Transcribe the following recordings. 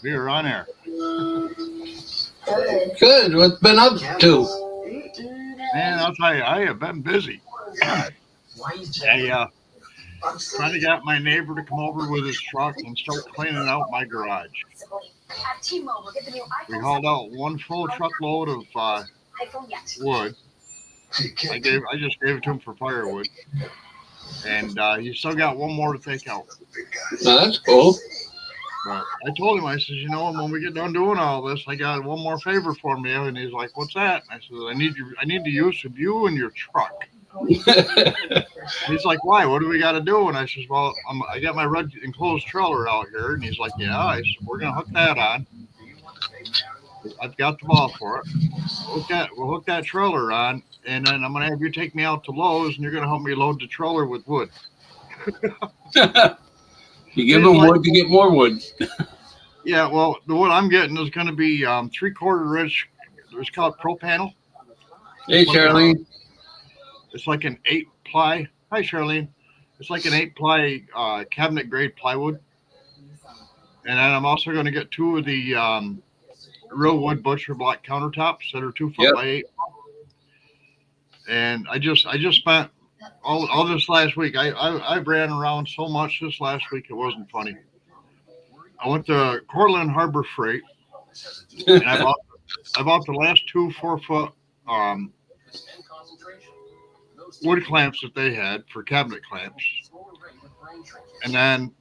We were on air. Good. What's been up to? Man, I'll tell you, I have been busy. I trying to get my neighbor to come over with his truck and start cleaning out my garage. We hauled out one full truckload of wood. I just gave it to him for firewood, and he's still got one more to take out. Oh, that's cool. But I told him, I said, you know, when we get done doing all this, I got one more favor for me. And he's like, what's that? And I said, I need the use of you and your truck. He's like, why? What do we got to do? And I says, well, I got my red enclosed trailer out here. And he's like, yeah. I said, we're going to hook that on. I've got the ball for it. We'll hook that trailer on. And then I'm going to have you take me out to Lowe's, and you're going to help me load the trailer with wood. You give them wood to get more wood. Yeah, well, the wood I'm getting is going to be 3/4 inch. It's called Pro Panel. Hey, Charlene. It's like an 8-ply. Hi, Charlene. It's like an 8-ply cabinet grade plywood. And then I'm also going to get 2 of the real wood butcher block countertops that are 2 foot by 8. And I just spent all this last week. I ran around so much this last week it wasn't funny. I went to Cortland Harbor Freight, and I bought the last 2 4-foot wood clamps that they had for cabinet clamps. And then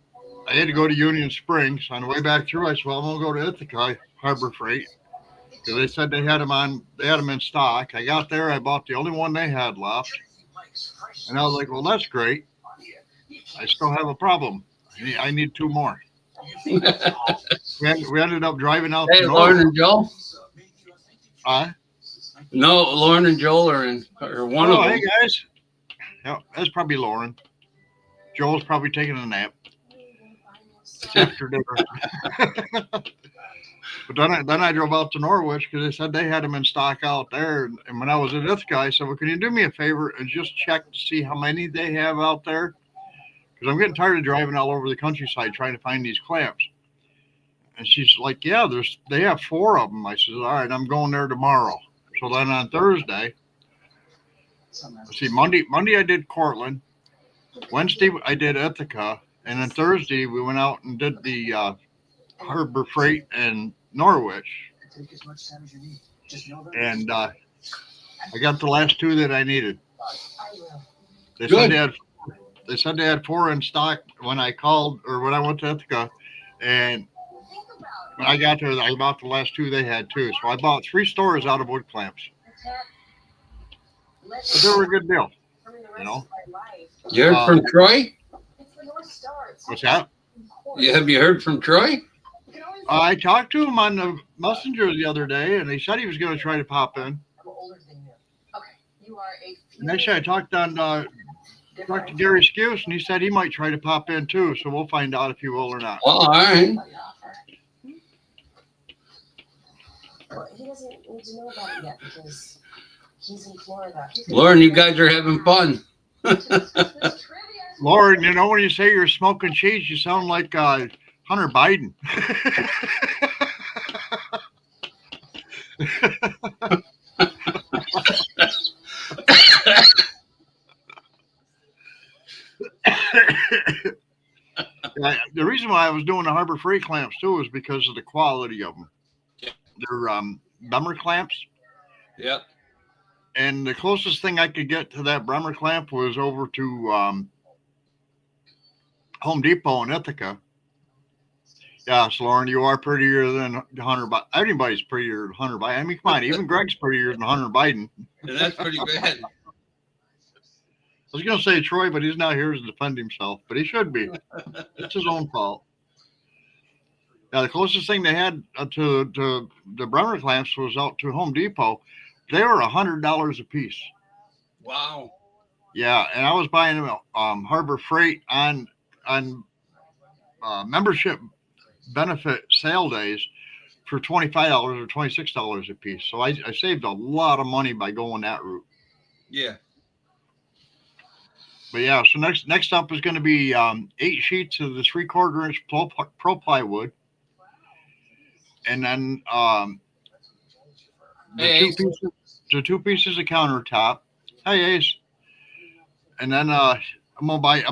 I had to go to Union Springs. On the way back through, I said, well, I'm going to go to Ithaca Harbor Freight, because they said they had them in stock. I got there, I bought the only one they had left. And I was like, well, that's great. I still have a problem. I need 2 more. we ended up driving out. Hey, Lauren and Joel? No, Lauren and Joel are one of them. Hey, guys. Yeah, that's probably Lauren. Joel's probably taking a nap. It's after dinner. But then I drove out to Norwich because they said they had them in stock out there. And when I was at Ithaca, I said, well, can you do me a favor and just check to see how many they have out there? Because I'm getting tired of driving all over the countryside trying to find these clamps. And she's like, yeah, they have 4 of them. I said, all right, I'm going there tomorrow. So then on Thursday, let's see, Monday I did Cortland. Wednesday I did Ithaca. And then Thursday we went out and did the Harbor Freight and Norwich. And I got the last 2 that I needed. They said they had 4 in stock when I called or when I went to Ithaca. And when I got there, I bought the last 2 they had too. So I bought 3 stores out of wood clamps. But they were a good deal, you know. You heard from Troy? What's that? Have you heard from Troy? I talked to him on the messenger the other day, and he said he was going to try to pop in. And actually, I talked to Gary Skuse, and he said he might try to pop in too. So we'll find out if he will or not. All right. Well, he doesn't need to know about it yet because he's in Florida. Lauren, you guys are having fun. Lauren, you know when you say you're smoking cheese, you sound like Hunter Biden. The reason why I was doing the Harbor Freight clamps too is because of the quality of them. They're Bremer clamps. Yep. And the closest thing I could get to that Bremer clamp was over to Home Depot in Ithaca. Yes, Lauren, you are prettier than Hunter Biden. Anybody's prettier than Hunter Biden. I mean, come on, even Greg's prettier than Hunter Biden. And that's pretty bad. I was going to say Troy, but he's not here to defend himself, but he should be. It's his own fault. Yeah, the closest thing they had to the Bremer clamps was out to Home Depot. They were $100 a piece. Wow. Yeah, and I was buying them Harbor Freight on membership benefit sale days for $25 or $26 a piece. So I saved a lot of money by going that route. Yeah. But yeah, so next up is going to be 8 sheets of the 3/4 inch pro plywood. and then the Hey, two Ace. pieces, the two pieces of countertop. Hey Ace, and then I'm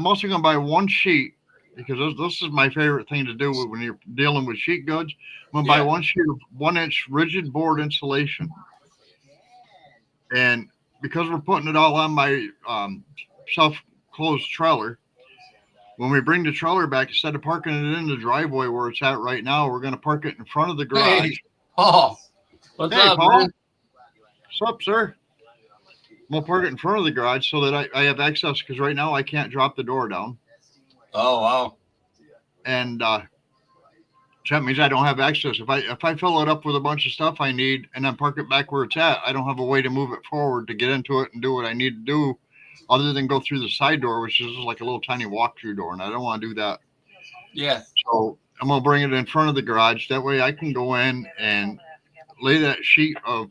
also gonna buy one sheet because this is my favorite thing to do when you're dealing with sheet goods. I'm gonna buy Yeah. one sheet of 1 inch rigid board insulation, and because we're putting it all on my self-closed trailer, when we bring the trailer back, instead of parking it in the driveway where it's at right now, we're going to park it in front of the garage. Hey, Paul. What's Hey, up, Paul. man? What's up, sir? I'm going to park it in front of the garage so that I have access because right now I can't drop the door down. Oh, wow. And that means I don't have access. If I fill it up with a bunch of stuff I need and then park it back where it's at, I don't have a way to move it forward to get into it and do what I need to do other than go through the side door, which is like a little tiny walk-through door, and I don't want to do that. Yeah. So I'm going to bring it in front of the garage. That way I can go in and lay that sheet of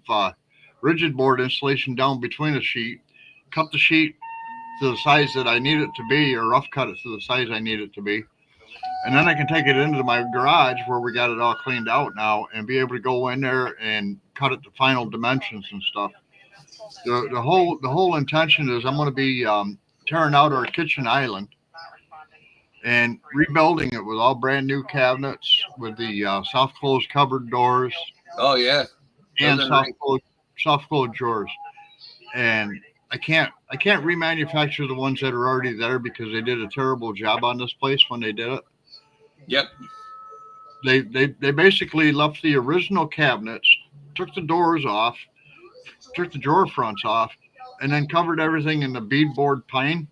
rigid board insulation down between the sheet, cut the sheet to the size that I need it to be, or rough cut it to the size I need it to be. And then I can take it into my garage where we got it all cleaned out now and be able to go in there and cut it to final dimensions and stuff. The whole intention is I'm going to be tearing out our kitchen island and rebuilding it with all brand new cabinets with the soft close cupboard doors Oh, yeah. and Those are nice. soft close drawers. And I can't remanufacture the ones that are already there because they did a terrible job on this place when they did it. Yep. They basically left the original cabinets, took the doors off, took the drawer fronts off, and then covered everything in the beadboard pine.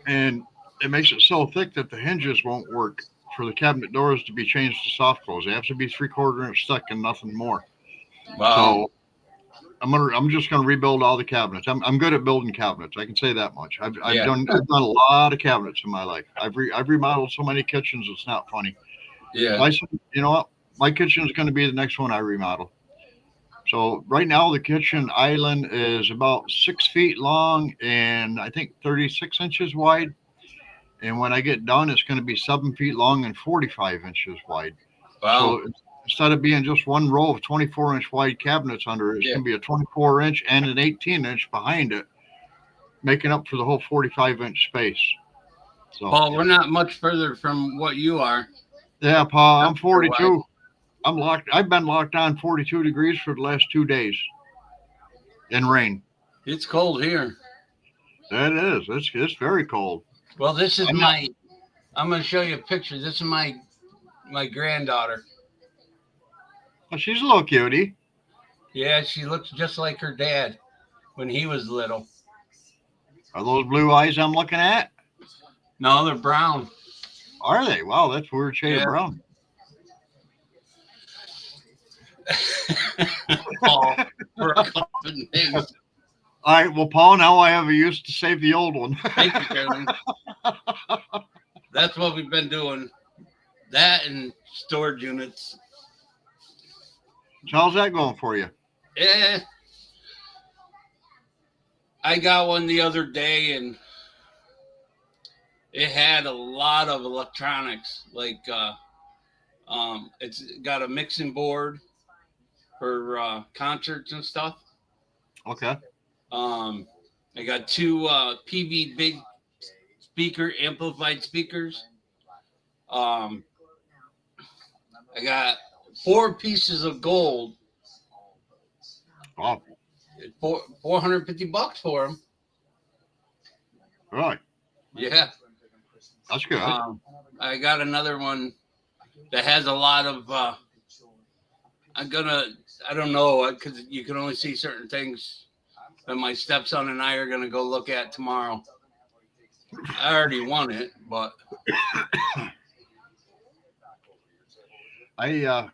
And it makes it so thick that the hinges won't work for the cabinet doors to be changed to soft close. They have to be 3/4 inch thick and nothing more. Wow. So I'm just gonna rebuild all the cabinets. I'm good at building cabinets. I can say that much. I've Yeah. done a lot of cabinets in my life. I've remodeled so many kitchens. It's not funny. Yeah. You know what? My kitchen is going to be the next one I remodel. So right now the kitchen island is about 6 feet long and I think 36 inches wide. And when I get done, it's going to be 7 feet long and 45 inches wide. Wow. So instead of being just one row of 24-inch wide cabinets under it, it's Yeah. going to be a 24-inch and an 18-inch behind it, making up for the whole 45-inch space. So Paul, we're not much further from what you are. yeah, Paul, I'm Not sure why. 42. I'm locked. I've been locked on 42 degrees for the last 2 days in rain. It's cold here. That is. It's very cold. Well, this is I'm not- I'm going to show you a picture. This is my granddaughter. Well, she's a little cutie. Yeah, she looks just like her dad when he was little. Are those blue eyes I'm looking at? No, they're brown. Are they? Wow, that's a weird shade Yeah. of brown. Paul, for a couple of things. All right. Well, Paul, now I have a use to save the old one. Thank you, Carolyn. That's what we've been doing. That and storage units. So how's that going for you? Yeah. I got one the other day and it had a lot of electronics. Like it's got a mixing board for concerts and stuff. Okay. I got two PV big speaker amplified speakers. I got 4 pieces of gold. Wow. $450 for them. Really? Yeah. That's good. I got another one that has a lot of. I don't know, because you can only see certain things that my stepson and I are gonna go look at tomorrow. I already won it, but I've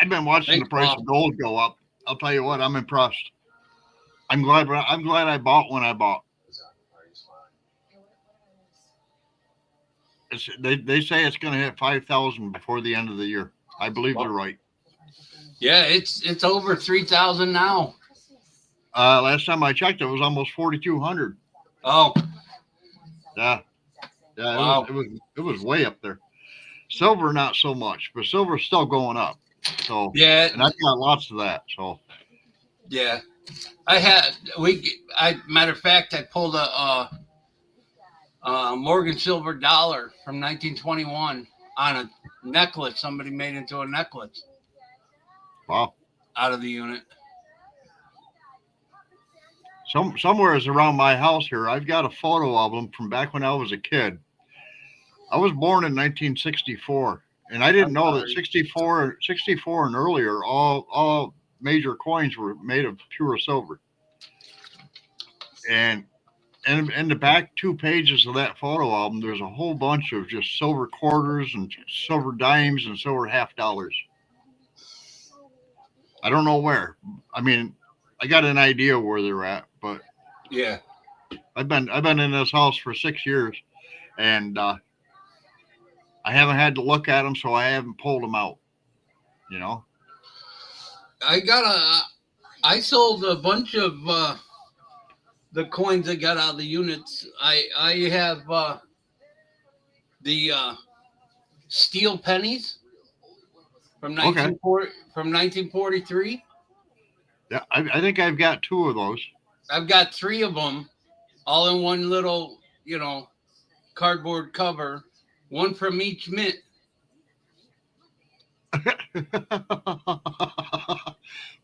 been watching Thanks, the price Bob. of gold go up. I'll tell you what, I'm impressed. I'm glad I bought when I bought. They say it's going to hit 5,000 before the end of the year. I believe they're right. yeah, it's over 3,000 now. Last time I checked, it was almost 4,200. Oh, Yeah, Wow. it was way up there. Silver, not so much, but silver's still going up. So, Yeah, and I've got lots of that. So, yeah. I had matter of fact, I pulled a Morgan silver dollar from 1921 on a necklace somebody made into a necklace wow. out of the unit. Somewhere is around my house here. I've got a photo album from back when I was a kid. I was born in 1964, and I didn't I'm know that sorry. 64 and earlier, all major coins were made of pure silver. And in the back 2 pages of that photo album, there's a whole bunch of just silver quarters and silver dimes and silver half dollars. I don't know where. I mean, I got an idea where they're at, but Yeah, I've been in this house for 6 years, and I haven't had to look at them, so I haven't pulled them out. You know. I sold a bunch of the coins I got out of the units. I have the steel pennies from Okay. 1943. Yeah, I think I've got two of those. I've got three of them, all in one little, cardboard cover, one from each mint.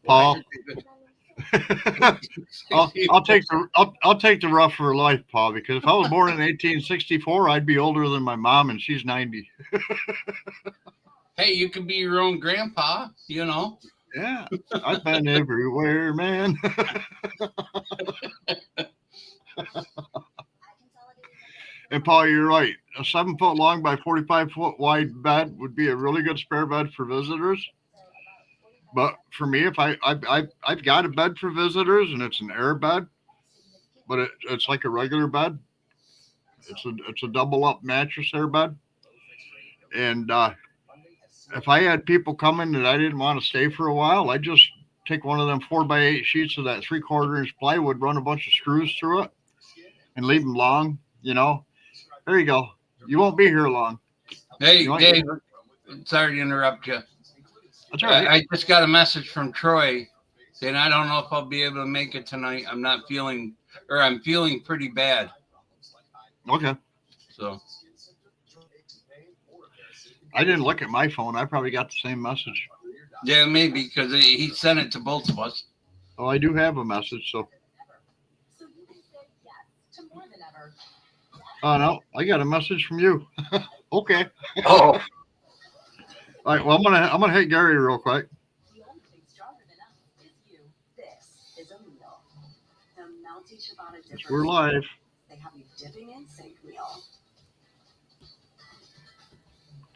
Paul, I'll take the rough for life, Paul, because if I was born in 1864, I'd be older than my mom, and she's 90. Hey, you can be your own grandpa, Yeah, I've been everywhere, man. And Paul, you're right. A 7 foot long by 45 foot wide bed would be a really good spare bed for visitors. But for me, if I've got a bed for visitors, and it's an air bed, but it's like a regular bed. It's a double up mattress air bed, and if I had people coming that I didn't want to stay for a while, I just take one of them 4x8 sheets of that 3/4 inch plywood, run a bunch of screws through it, and leave them long. There you go. You won't be here long. Hey, You want- Dave, sorry to interrupt you. That's all right. I just got a message from Troy saying I don't know if I'll be able to make it tonight. I'm feeling pretty bad. Okay. So I didn't look at my phone. I probably got the same message. yeah, maybe because he sent it to both of us. Oh, I do have a message. So. Oh no, I got a message from you. Okay. Oh, All right. Well, I'm gonna hit Gary real quick. We're live. They have you dipping in sink meal.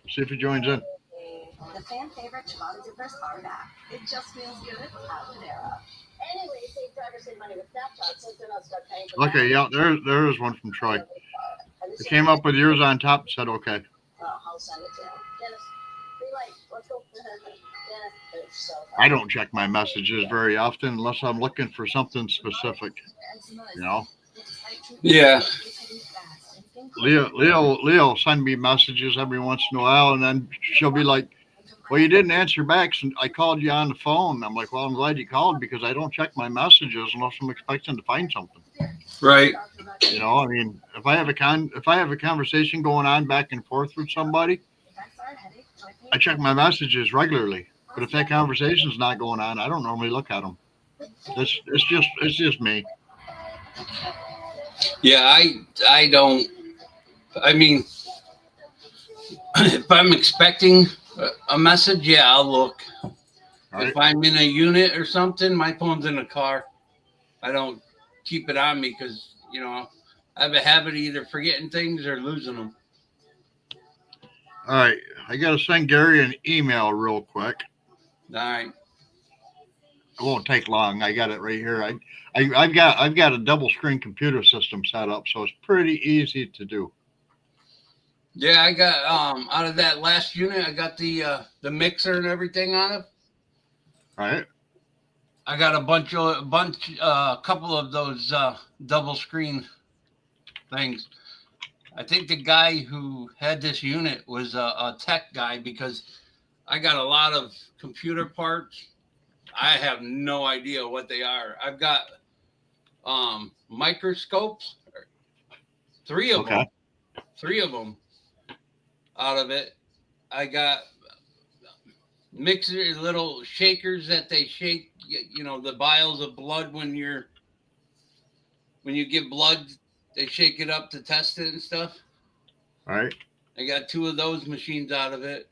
See if he joins in. The fan favorite ciabatta dippers are back. It just feels good at Panera. Anyway, save drivers save money with Snapchat since they're not stuck paying for Okay, yeah, there is one from Troy. It came up with yours on top and said okay. I'll send it to him. Dennis, green light. Let's go. Dennis, so I don't check my messages very often unless I'm looking for something specific. yeah. Leo send me messages every once in a while, and then she'll be like, "Well, you didn't answer back, so I called you on the phone." I'm like, "Well, I'm glad you called because I don't check my messages unless I'm expecting to find something." Right. I mean, if I have a conversation going on back and forth with somebody, I check my messages regularly. But if that conversation's not going on, I don't normally look at them. It's just me. Yeah, I don't. I mean, if I'm expecting a message, yeah, I'll look. Right? If I'm in a unit or something, my phone's in the car. I don't keep it on me because, I have a habit of either forgetting things or losing them. All right, I got to send Gary an email real quick. All right. It won't take long. I got it right here. I've got a double screen computer system set up, so it's pretty easy to do. Yeah, I got out of that last unit, I got the mixer and everything on it. All right. I got a couple of those double screen things. I think the guy who had this unit was a tech guy because I got a lot of computer parts. I have no idea what they are. I've got microscopes, three of Okay. them, three of them out of it. I got mixer little shakers that they shake, the vials of blood when you give blood, they shake it up to test it and stuff. All right. I got two of those machines out of it.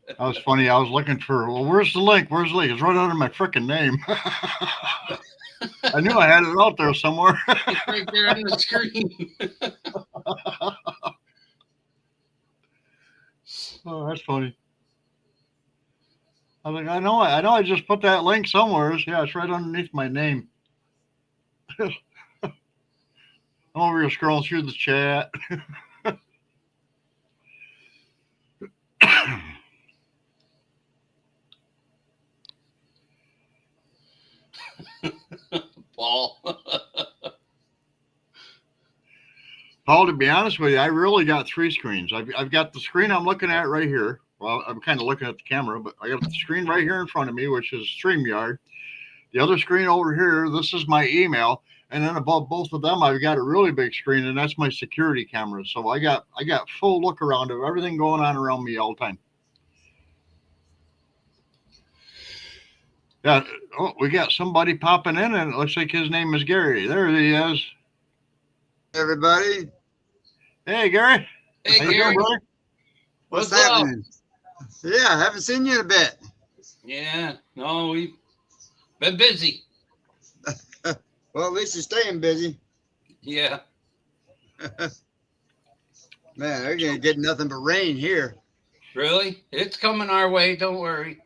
That was funny. I was looking for, well, where's the link? Where's the link? It's right under my freaking name. I knew I had it out there somewhere. It's right there on the screen. Oh, that's funny. I was like, I know I just put that link somewhere. Yeah, it's right underneath my name. I'm over here scrolling through the chat. Paul. Paul, to be honest with you, I really got three screens. I've got the screen I'm looking at right here. Well, I'm kind of looking at the camera, but I got the screen right here in front of me, which is StreamYard. The other screen over here, this is my email. And then above both of them, I've got a really big screen, and that's my security camera. So I got full look around of everything going on around me all the time. Yeah. Oh, we got somebody popping in, and it looks like his name is Gary. There he is. Everybody, Hey, Gary. Hey, How you Gary. doing, brother? what's What's up? happening? Yeah, I haven't seen you in a bit. Yeah, no, we've been busy. Well, at least you're staying busy. Yeah. Man, they're gonna get nothing but rain here. Really? It's coming our way. Don't worry.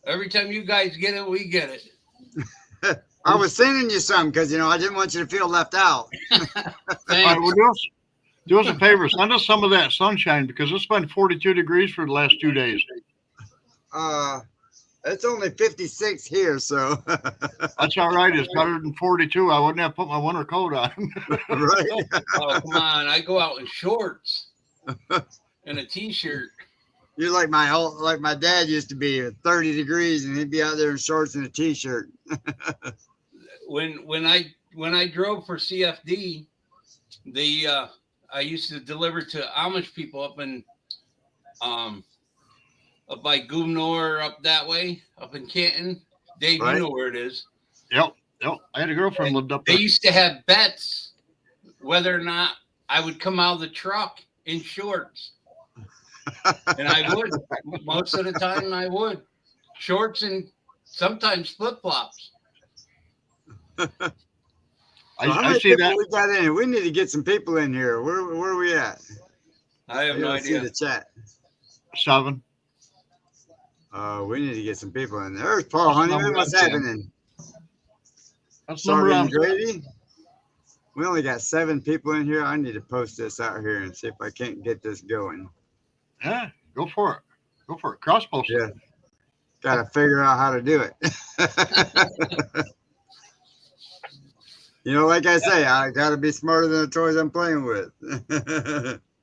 Every time you guys get it, we get it. I was sending you some because I didn't want you to feel left out. All right, Thanks. well, do us a favor. Send us some of that sunshine because it's been 42 degrees for the last 2 days. It's only 56 here, so That's all right. It's better than 42. I wouldn't have put my winter coat on. right. Oh, come on. I go out in shorts and a t-shirt. You're like my dad used to be at 30 degrees, and he'd be out there in shorts and a t-shirt. When I drove for CFD, I used to deliver to Amish people up by Goumnor, up that way, up in Canton. Dave, Right. you know where it is. Yep. I had a girlfriend lived up They there. used to have bets whether or not I would come out of the truck in shorts. And I would. Most of the time I would. Shorts and sometimes flip-flops. So how I many see people that. we got in? We need to get some people in here. Where are we at? I have no gotta see idea. the chat. 7. We need to get some people in there. There's Paul Honeyman. What's happening? That's number Sorry, on. Grady. We only got 7 people in here. I need to post this out here and see if I can't get this going. Yeah, go for it. Go for it. Cross post. Yeah. Got to figure out how to do it. Like I say, I got to be smarter than the toys I'm playing with.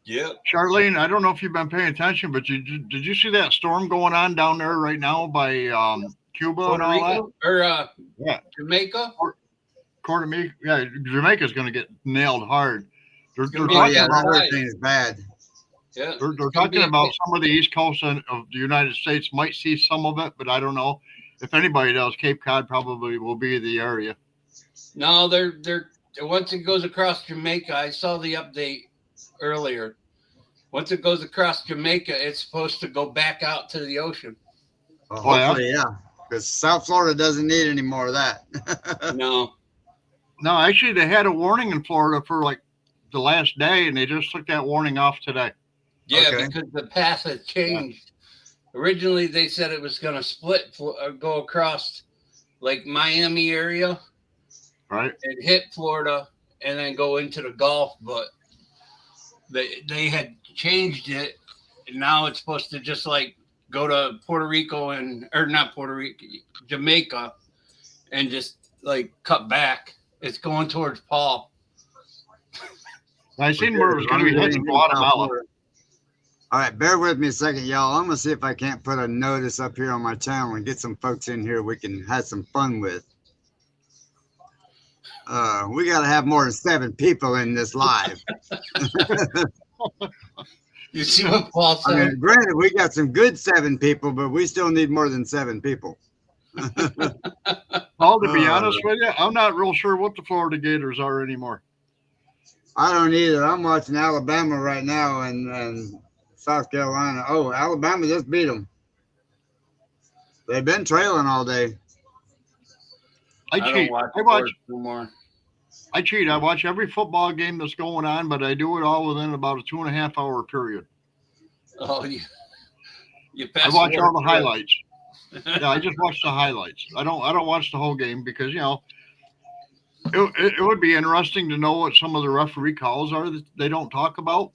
Yep. Charlene, I don't know if you've been paying attention, but did you see that storm going on down there right now by Cuba and Puerto all that? Rico or Yeah. Jamaica? Jamaica's going to get nailed hard. They're gonna be- Oh, talking yeah, about that hurricane is bad. Yeah. they're It's gonna talking be about some of the east coast of the United States might see some of it, but I don't know. If anybody does, Cape Cod probably will be the area. No, they're once it goes across Jamaica, I saw the update earlier. Once it goes across Jamaica, it's supposed to go back out to the ocean. Well, Oh, yeah? hopefully, yeah. Because South Florida doesn't need any more of that. No. No, actually, they had a warning in Florida for like the last day, and they just took that warning off today. Yeah, Okay. because the path has changed. Originally, they said it was going to split, go across like Miami area Right? and hit Florida and then go into the Gulf. But they had changed it, and now it's supposed to just like go to Puerto Rico or not Puerto Rico, Jamaica, and just like cut back. It's going towards Paul. I seen where it was going to be heading to Guatemala. All right, bear with me a second, y'all. I'm gonna see if I can't put a notice up here on my channel and get some folks in here we can have some fun with. We got to have more than 7 people in this live. You see what Paul said? I mean, granted, we got some good 7 people, but we still need more than 7 people. Paul, to be honest with you, I'm not real sure what the Florida Gators are anymore. I don't either. I'm watching Alabama right now and South Carolina. Oh, Alabama just beat them. They've been trailing all day. I cheat. I watch no more. I cheat. I watch every football game that's going on, but I do it all within about a 2.5 hour period. Oh, you I watch all the highlights. Yeah, I just watch the highlights. I don't watch the whole game because, you know, it would be interesting to know what some of the referee calls are that they don't talk about,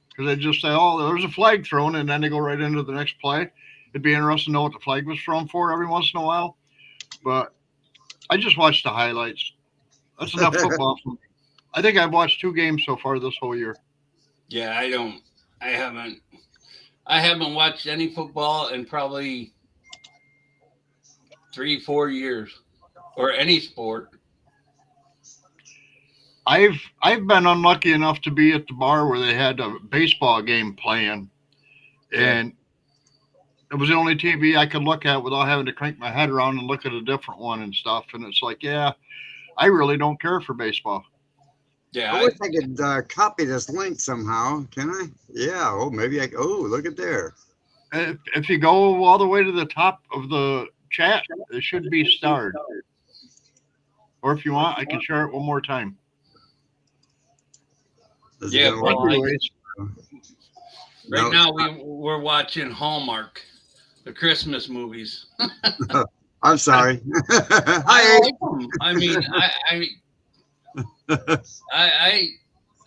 because they just say, oh, there's a flag thrown, and then they go right into the next play. It'd be interesting to know what the flag was thrown for every once in a while. But I just watch the highlights. That's enough football for me. I think I've watched 2 games so far this whole year. Yeah, I haven't watched any football in probably 3-4 years, or any sport. I've been unlucky enough to be at the bar where they had a baseball game playing, and it was the only TV I could look at without having to crank my head around and look at a different one and stuff. And it's like, yeah, I really don't care for baseball. Yeah, I wish I could copy this link somehow. Can I? Yeah. Oh, maybe I. Oh, look at there. If you go all the way to the top of the chat, it should be starred. Or if you want, I can share it one more time. Yeah, well, right No. now we're watching Hallmark, the Christmas movies. I'm sorry. I like them. I mean,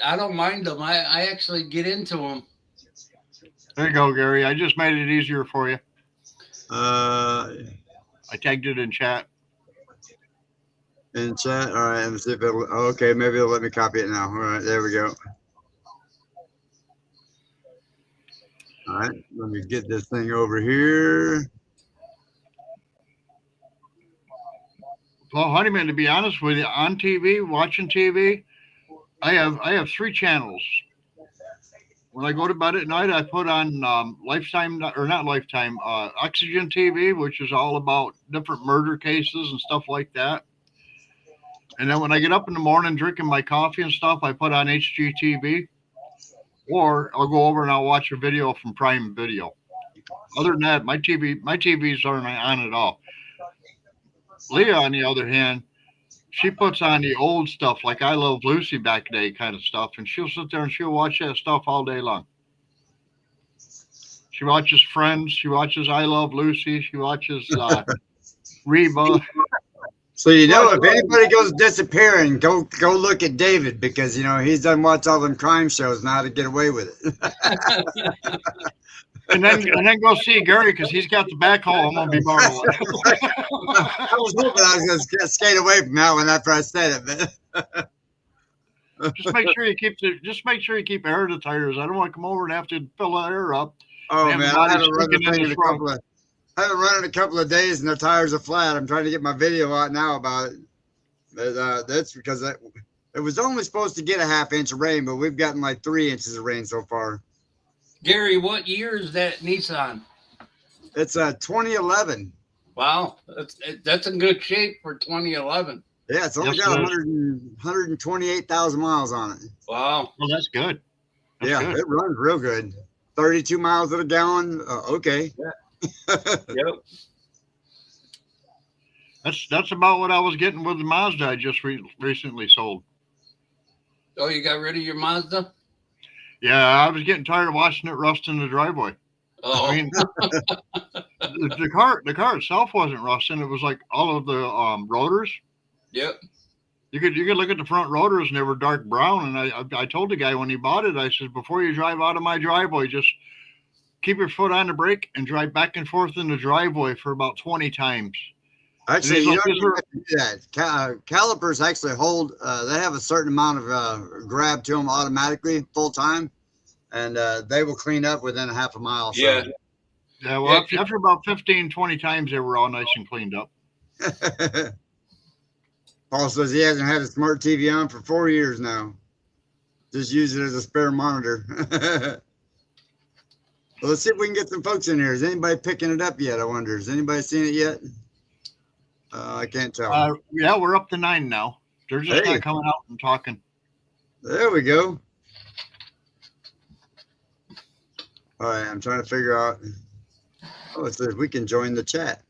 I don't mind them. I actually get into them. There you go, Gary. I just made it easier for you. I tagged it in chat. In chat. All right. Let's see if it'll. Okay, maybe it'll let me copy it now. All right, there we go. All right, let me get this thing over here. Well, Honeyman, to be honest with you, on TV, watching TV, I have 3 channels. When I go to bed at night, I put on Lifetime, or not Lifetime, Oxygen TV, which is all about different murder cases and stuff like that. And then when I get up in the morning drinking my coffee and stuff, I put on HGTV. Or I'll go over and I'll watch a video from Prime Video. Other than that, my TVs aren't on at all. Leah, on the other hand, she puts on the old stuff like I Love Lucy back in the day kind of stuff, and she'll sit there and she'll watch that stuff all day long. She watches Friends. She watches I Love Lucy. She watches Reba. So you know, if anybody goes disappearing, go look at David, because you know he's done watch all them crime shows and how to get away with it. and then go see Gary, because he's got the backhoe. I'm gonna be borrowing. I was hoping I was gonna skate away from that one after I said it, but just make sure you keep air in the tires. I don't want to come over and have to fill the air up. Oh man, I haven't run the thing in I haven't run in a couple of days and the tires are flat. I'm trying to get my video out now about it. But, that's because it was only supposed to get a ½ inch of rain, but we've gotten like 3 inches of rain so far. Gary, what year is that Nissan? It's 2011. Wow, that's in good shape for 2011. Yeah, it's only got 128,000 miles on it. Wow. Well, that's good. That's good. It runs real good. 32 miles a gallon. Okay. Yeah. Yep. That's about what I was getting with the Mazda I just recently sold. Oh, you got rid of your Mazda? Yeah, I was getting tired of watching it rust in the driveway. Oh. I mean, the car itself wasn't rusting. It was like all of the rotors. Yep. You could look at the front rotors and they were dark brown. And I told the guy when he bought it, I said, before you drive out of my driveway, just keep your foot on the brake and drive back and forth in the driveway for about 20 times. Actually, you like, don't even have to do that. Calipers actually hold. They have a certain amount of grab to them automatically, full time, and they will clean up within a half a mile. So. Yeah. Yeah, well, after about 15, 20 times, they were all nice and cleaned up. Paul says he hasn't had a smart TV on for 4 years now. Just use it as a spare monitor. Well, let's see if we can get some folks in here. Is anybody picking it up yet? I wonder. Has anybody seen it yet? I can't tell. Yeah, we're up to 9 now. They're just not coming out and talking. There we go. All right, I'm trying to figure out. Oh, it says we can join the chat.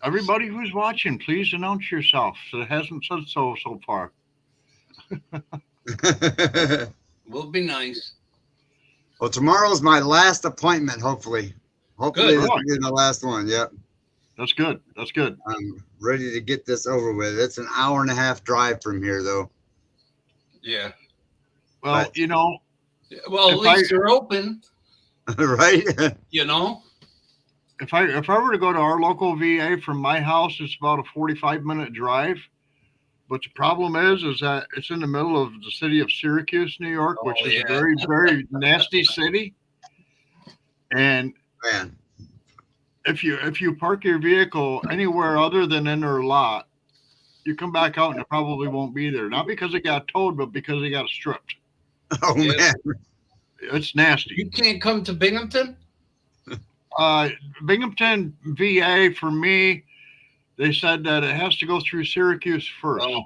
Everybody who's watching, please announce yourself. It hasn't said so far. Will be nice. Well, tomorrow's my last appointment, hopefully. Hopefully, Good. this will be my last one. Yep. That's good. That's good. I'm ready to get this over with. It's an hour and a half drive from here, though. Yeah. Well, But- Well, at least they're open. Right? If I were to go to our local VA from my house, it's about a 45-minute drive. But the problem is that it's in the middle of the city of Syracuse, New York, which is a very, very nasty city. And Man. if you park your vehicle anywhere other than in their lot, you come back out and it probably won't be there. Not because it got towed, but because it got stripped. Oh, Yeah. man. It's nasty. You can't come to Binghamton? Binghamton VA, for me, they said that it has to go through Syracuse first. Oh.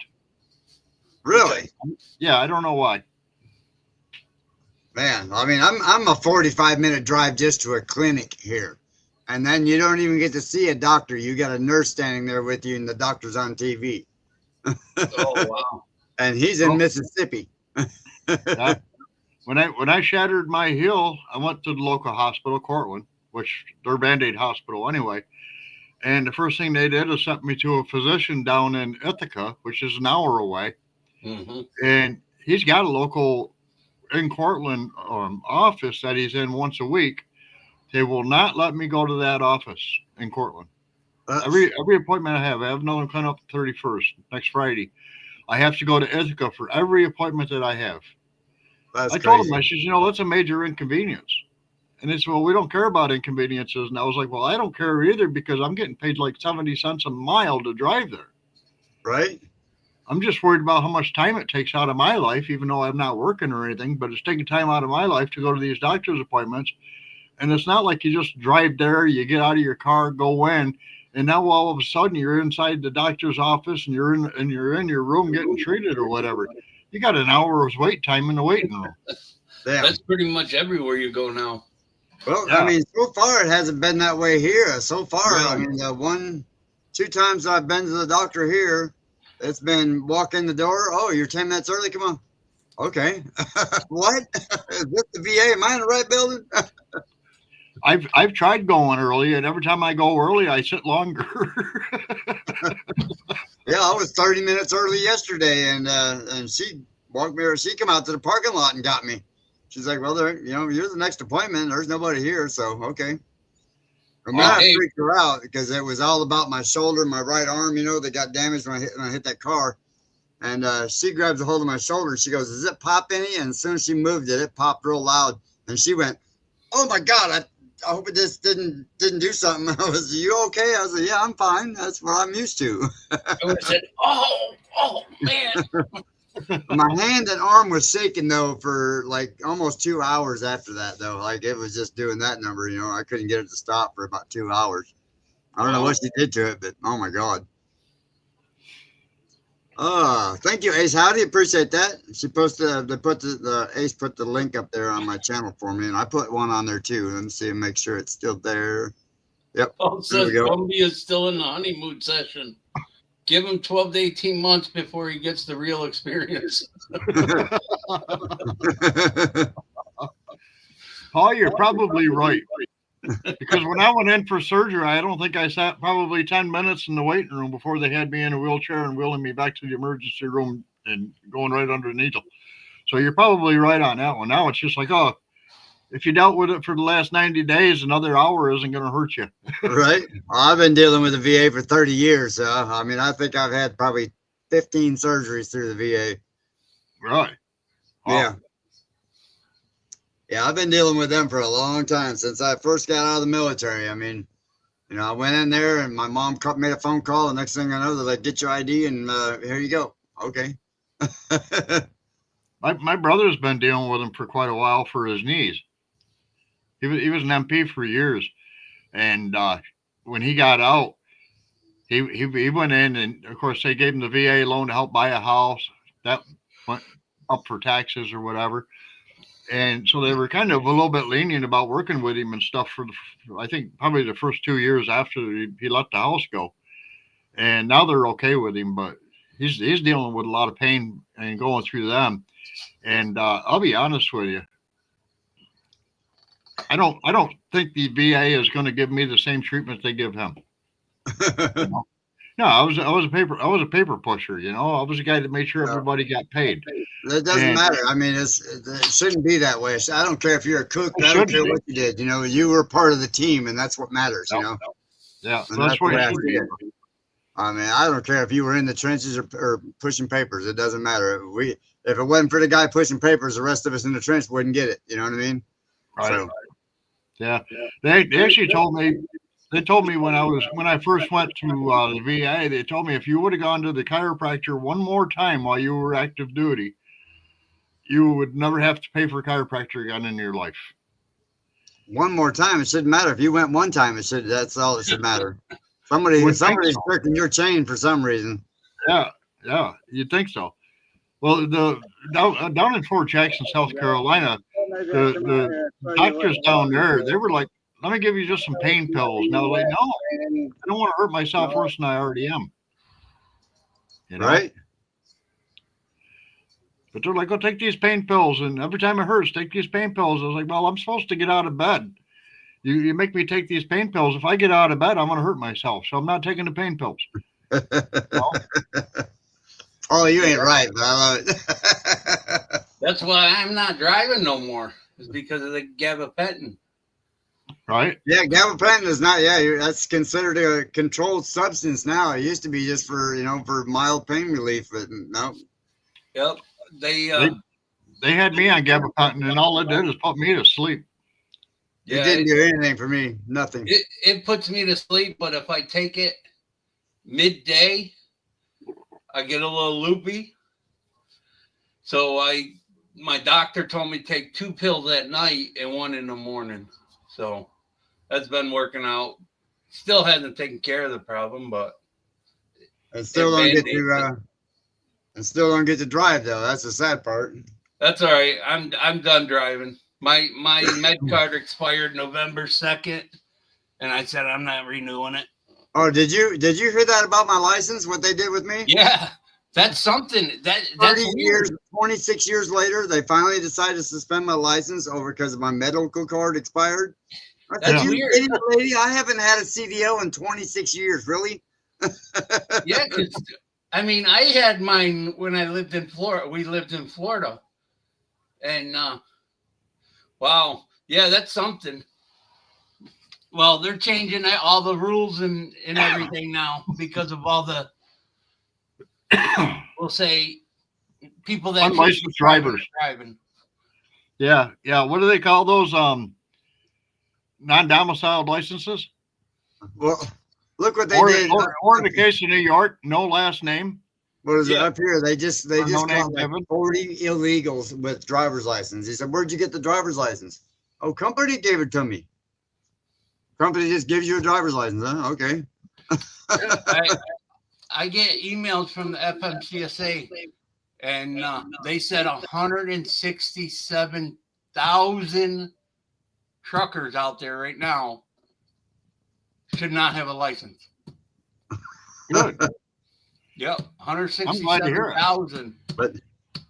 Really? Yeah, I don't know why. Man, I mean, I'm a 45-minute drive just to a clinic here. And then you don't even get to see a doctor. You got a nurse standing there with you, and the doctor's on TV. Oh, wow. And he's in Mississippi. When I shattered my heel, I went to the local hospital, Cortland, which they're Band-Aid hospital anyway. And the first thing they did is sent me to a physician down in Ithaca, which is an hour away. Mm-hmm. And he's got a local in Cortland office that he's in once a week. They will not let me go to that office in Cortland. Every appointment I have another one coming up the 31st, next Friday. I have to go to Ithaca for every appointment that I have. That's I told crazy. him, I said, that's a major inconvenience. And they said, well, we don't care about inconveniences. And I was like, well, I don't care either because I'm getting paid like 70 cents a mile to drive there. Right? I'm just worried about how much time it takes out of my life, even though I'm not working or anything, but it's taking time out of my life to go to these doctor's appointments. And it's not like you just drive there, you get out of your car, go in, and now all of a sudden you're inside the doctor's office and you're in your room getting treated or whatever. You got an hour's wait time in the waiting room. Damn. That's pretty much everywhere you go now. Well, Yeah. I mean, so far it hasn't been that way here. So far, Really? I mean, the 2 times I've been to the doctor here, it's been walk in the door. Oh, you're 10 minutes early. Come on. Okay. What? Is this the VA? Am I in the right building? I've tried going early, and every time I go early, I sit longer. Yeah, I was 30 minutes early yesterday, and she walked me, or she came out to the parking lot and got me. She's like, well, you're the next appointment. There's nobody here, so okay. And then I freaked her out because it was all about my shoulder, my right arm. That got damaged when I hit that car. And she grabs a hold of my shoulder. She goes, "Does it pop any?" And as soon as she moved it, it popped real loud. And she went, "Oh my God! I hope it just didn't do something." I was, "Are you okay?" I was like, "Yeah, I'm fine. That's what I'm used to." I would have said, oh, man. My hand and arm was shaking though for like almost 2 hours after that though. Like it was just doing that number, I couldn't get it to stop for about 2 hours. I don't know what she did to it, but oh my God. Thank you, Ace Howdy. Appreciate that. She posted the Ace put the link up there on my channel for me, and I put one on there too. Let me see and make sure it's still there. Yep. Oh, it says Columbia's still in the honeymoon session. Give him 12 to 18 months before he gets the real experience. Paul, you're probably right. Because when I went in for surgery, I don't think I sat probably 10 minutes in the waiting room before they had me in a wheelchair and wheeling me back to the emergency room and going right under the needle. So you're probably right on that one. Now it's just like, oh, if you dealt with it for the last 90 days, another hour isn't going to hurt you. Right. Well, I've been dealing with the VA for 30 years. So, I mean, I think I've had probably 15 surgeries through the VA. Right. Wow. Yeah. Yeah, I've been dealing with them for a long time since I first got out of the military. I mean, you know, I went in there and my mom made a phone call. The next thing I know, they're like, get your ID and here you go. Okay. My brother's been dealing with him for quite a while for his knees. He was an MP for years. And when he got out, he went in and, of course, they gave him the VA loan to help buy a house. That went up for taxes or whatever. And so they were kind of a little bit lenient about working with him and stuff for, I think, probably the first 2 years after he let the house go. And now they're okay with him, but he's dealing with a lot of pain and going through them. And I'll be honest with you, I don't think the VA is going to give me the same treatment they give him. You know? No, I was a paper pusher. You know, I was a guy that made sure everybody got paid. That doesn't matter. I mean, it shouldn't be that way. I don't care if you're a cook. I don't care what you did. You know, you were part of the team, and that's what matters. You know. Yeah, that's what it should be. I mean, I don't care if you were in the trenches or pushing papers. It doesn't matter. If it wasn't for the guy pushing papers, the rest of us in the trench wouldn't get it. You know what I mean? Right. So, yeah. They actually told me. They told me when I first went to the VA, they told me if you would have gone to the chiropractor one more time while you were active duty, you would never have to pay for a chiropractor again in your life. One more time, it shouldn't matter. If you went one time, that's all it should matter. Somebody's tricking your chain for some reason. Yeah, you'd think so. Well, down in Fort Jackson, South Carolina, the doctors down there, they were like, let me give you just some pain pills. Now, like, no, I don't want to hurt myself worse than I already am. You know? Right? But they're like, oh, take these pain pills. And every time it hurts, take these pain pills. I was like, well, I'm supposed to get out of bed. You make me take these pain pills. If I get out of bed, I'm going to hurt myself. So I'm not taking the pain pills. Oh, you ain't right, but I love it. That's why I'm not driving no more. It's because of the gabapentin. Right? Yeah, gabapentin is not. Yeah, that's considered a controlled substance now. It used to be just for for mild pain relief, but no. Yep, they had me on gabapentin, and all it did is put me to sleep. It didn't do anything for me. Nothing. It puts me to sleep, but if I take it midday, I get a little loopy. So my doctor told me to take 2 pills at night and 1 in the morning. So that's been working out. Still hasn't taken care of the problem, but and still don't get to drive though. That's the sad part. That's all right. I'm done driving. My med card expired November 2nd, and I said I'm not renewing it. Oh, did you hear that about my license? What they did with me? Yeah, that's something. That's 26 years later, they finally decided to suspend my license because my medical card expired. That's weird. Lady, I haven't had a CDL in 26 years. Really? Yeah, I mean, I had mine when I lived in Florida. We lived in Florida, and wow, yeah, that's something. Well, they're changing all the rules and everything now because of all the, we'll say, people that unlicensed drivers driving. Yeah. What do they call those? Non-domiciled licenses. Well, look what they did. Or in the case of New York, no last name. What is it up here? They just caught like 40 illegals with driver's license. He said, "Where'd you get the driver's license?" "Oh, company gave it to me." Company just gives you a driver's license, huh? Okay. I get emails from the FMCSA, and they said 167,000 truckers out there right now should not have a license. Good. Yep, 167,000. But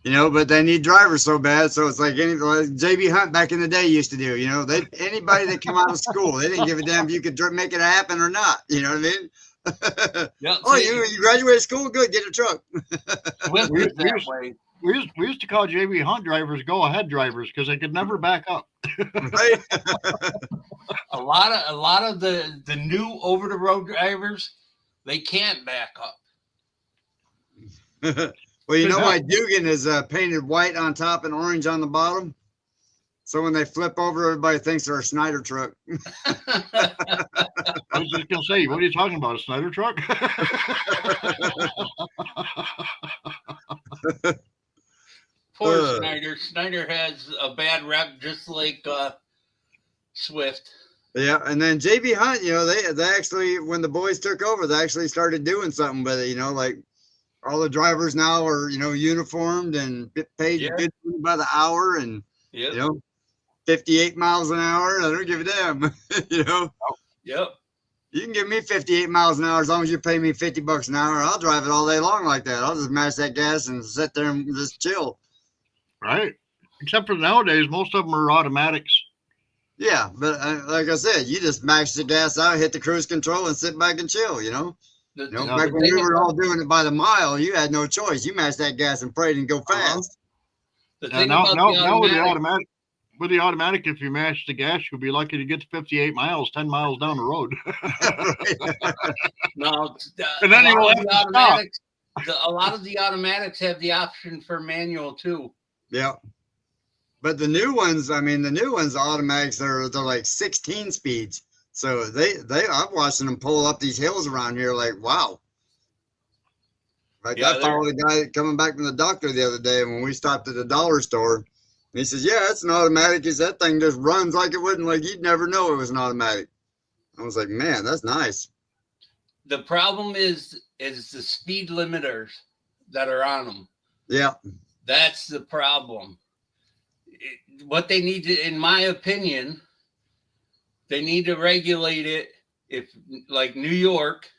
You know, but they need drivers so bad. So it's like like JB Hunt back in the day used to do. You know, anybody that come out of school, they didn't give a damn if you could make it happen or not. You know what I mean? Yep, Oh, you graduated school? Good, get a truck. Swift is that way. We used to call JB Hunt drivers go-ahead drivers because they could never back up. Right? A lot of the new over-the-road drivers, they can't back up. Well, you know why Dugan is painted white on top and orange on the bottom? So when they flip over, everybody thinks they're a Snyder truck. I was just going to say, what are you talking about, a Snyder truck? Poor Snyder. Snyder has a bad rep, just like Swift. Yeah, and then JB Hunt, you know, they actually, when the boys took over, they actually started doing something with it, you know, like all the drivers now are, you know, uniformed and paid good by the hour and, you know, 58 miles an hour. I don't give a damn, you know. Yep. You can give me 58 miles an hour as long as you pay me $50 an hour. I'll drive it all day long like that. I'll just mash that gas and sit there and just chill. Right. Except for nowadays, most of them are automatics. Yeah, but like I said, you just mash the gas out, hit the cruise control, and sit back and chill, you know. Back when we were all doing it by the mile, you had no choice. You mashed that gas and prayed and go fast. Now with the automatic, if you mash the gas, you'll be lucky to get to 58 miles, 10 miles down the road. No, and then you will have to stop. A lot of the automatics have the option for manual too. Yeah. But the new ones, the automatics they're like 16 speeds. So I'm watching them pull up these hills around here like, wow. Like I followed a guy coming back from the doctor the other day when we stopped at the dollar store. And he says, yeah, it's an automatic. He said, that thing just runs like it wouldn't, like you'd never know it was an automatic. I was like, man, that's nice. The problem is the speed limiters that are on them. Yeah. That's the problem. What they need to, in my opinion, they need to regulate it. If like New York,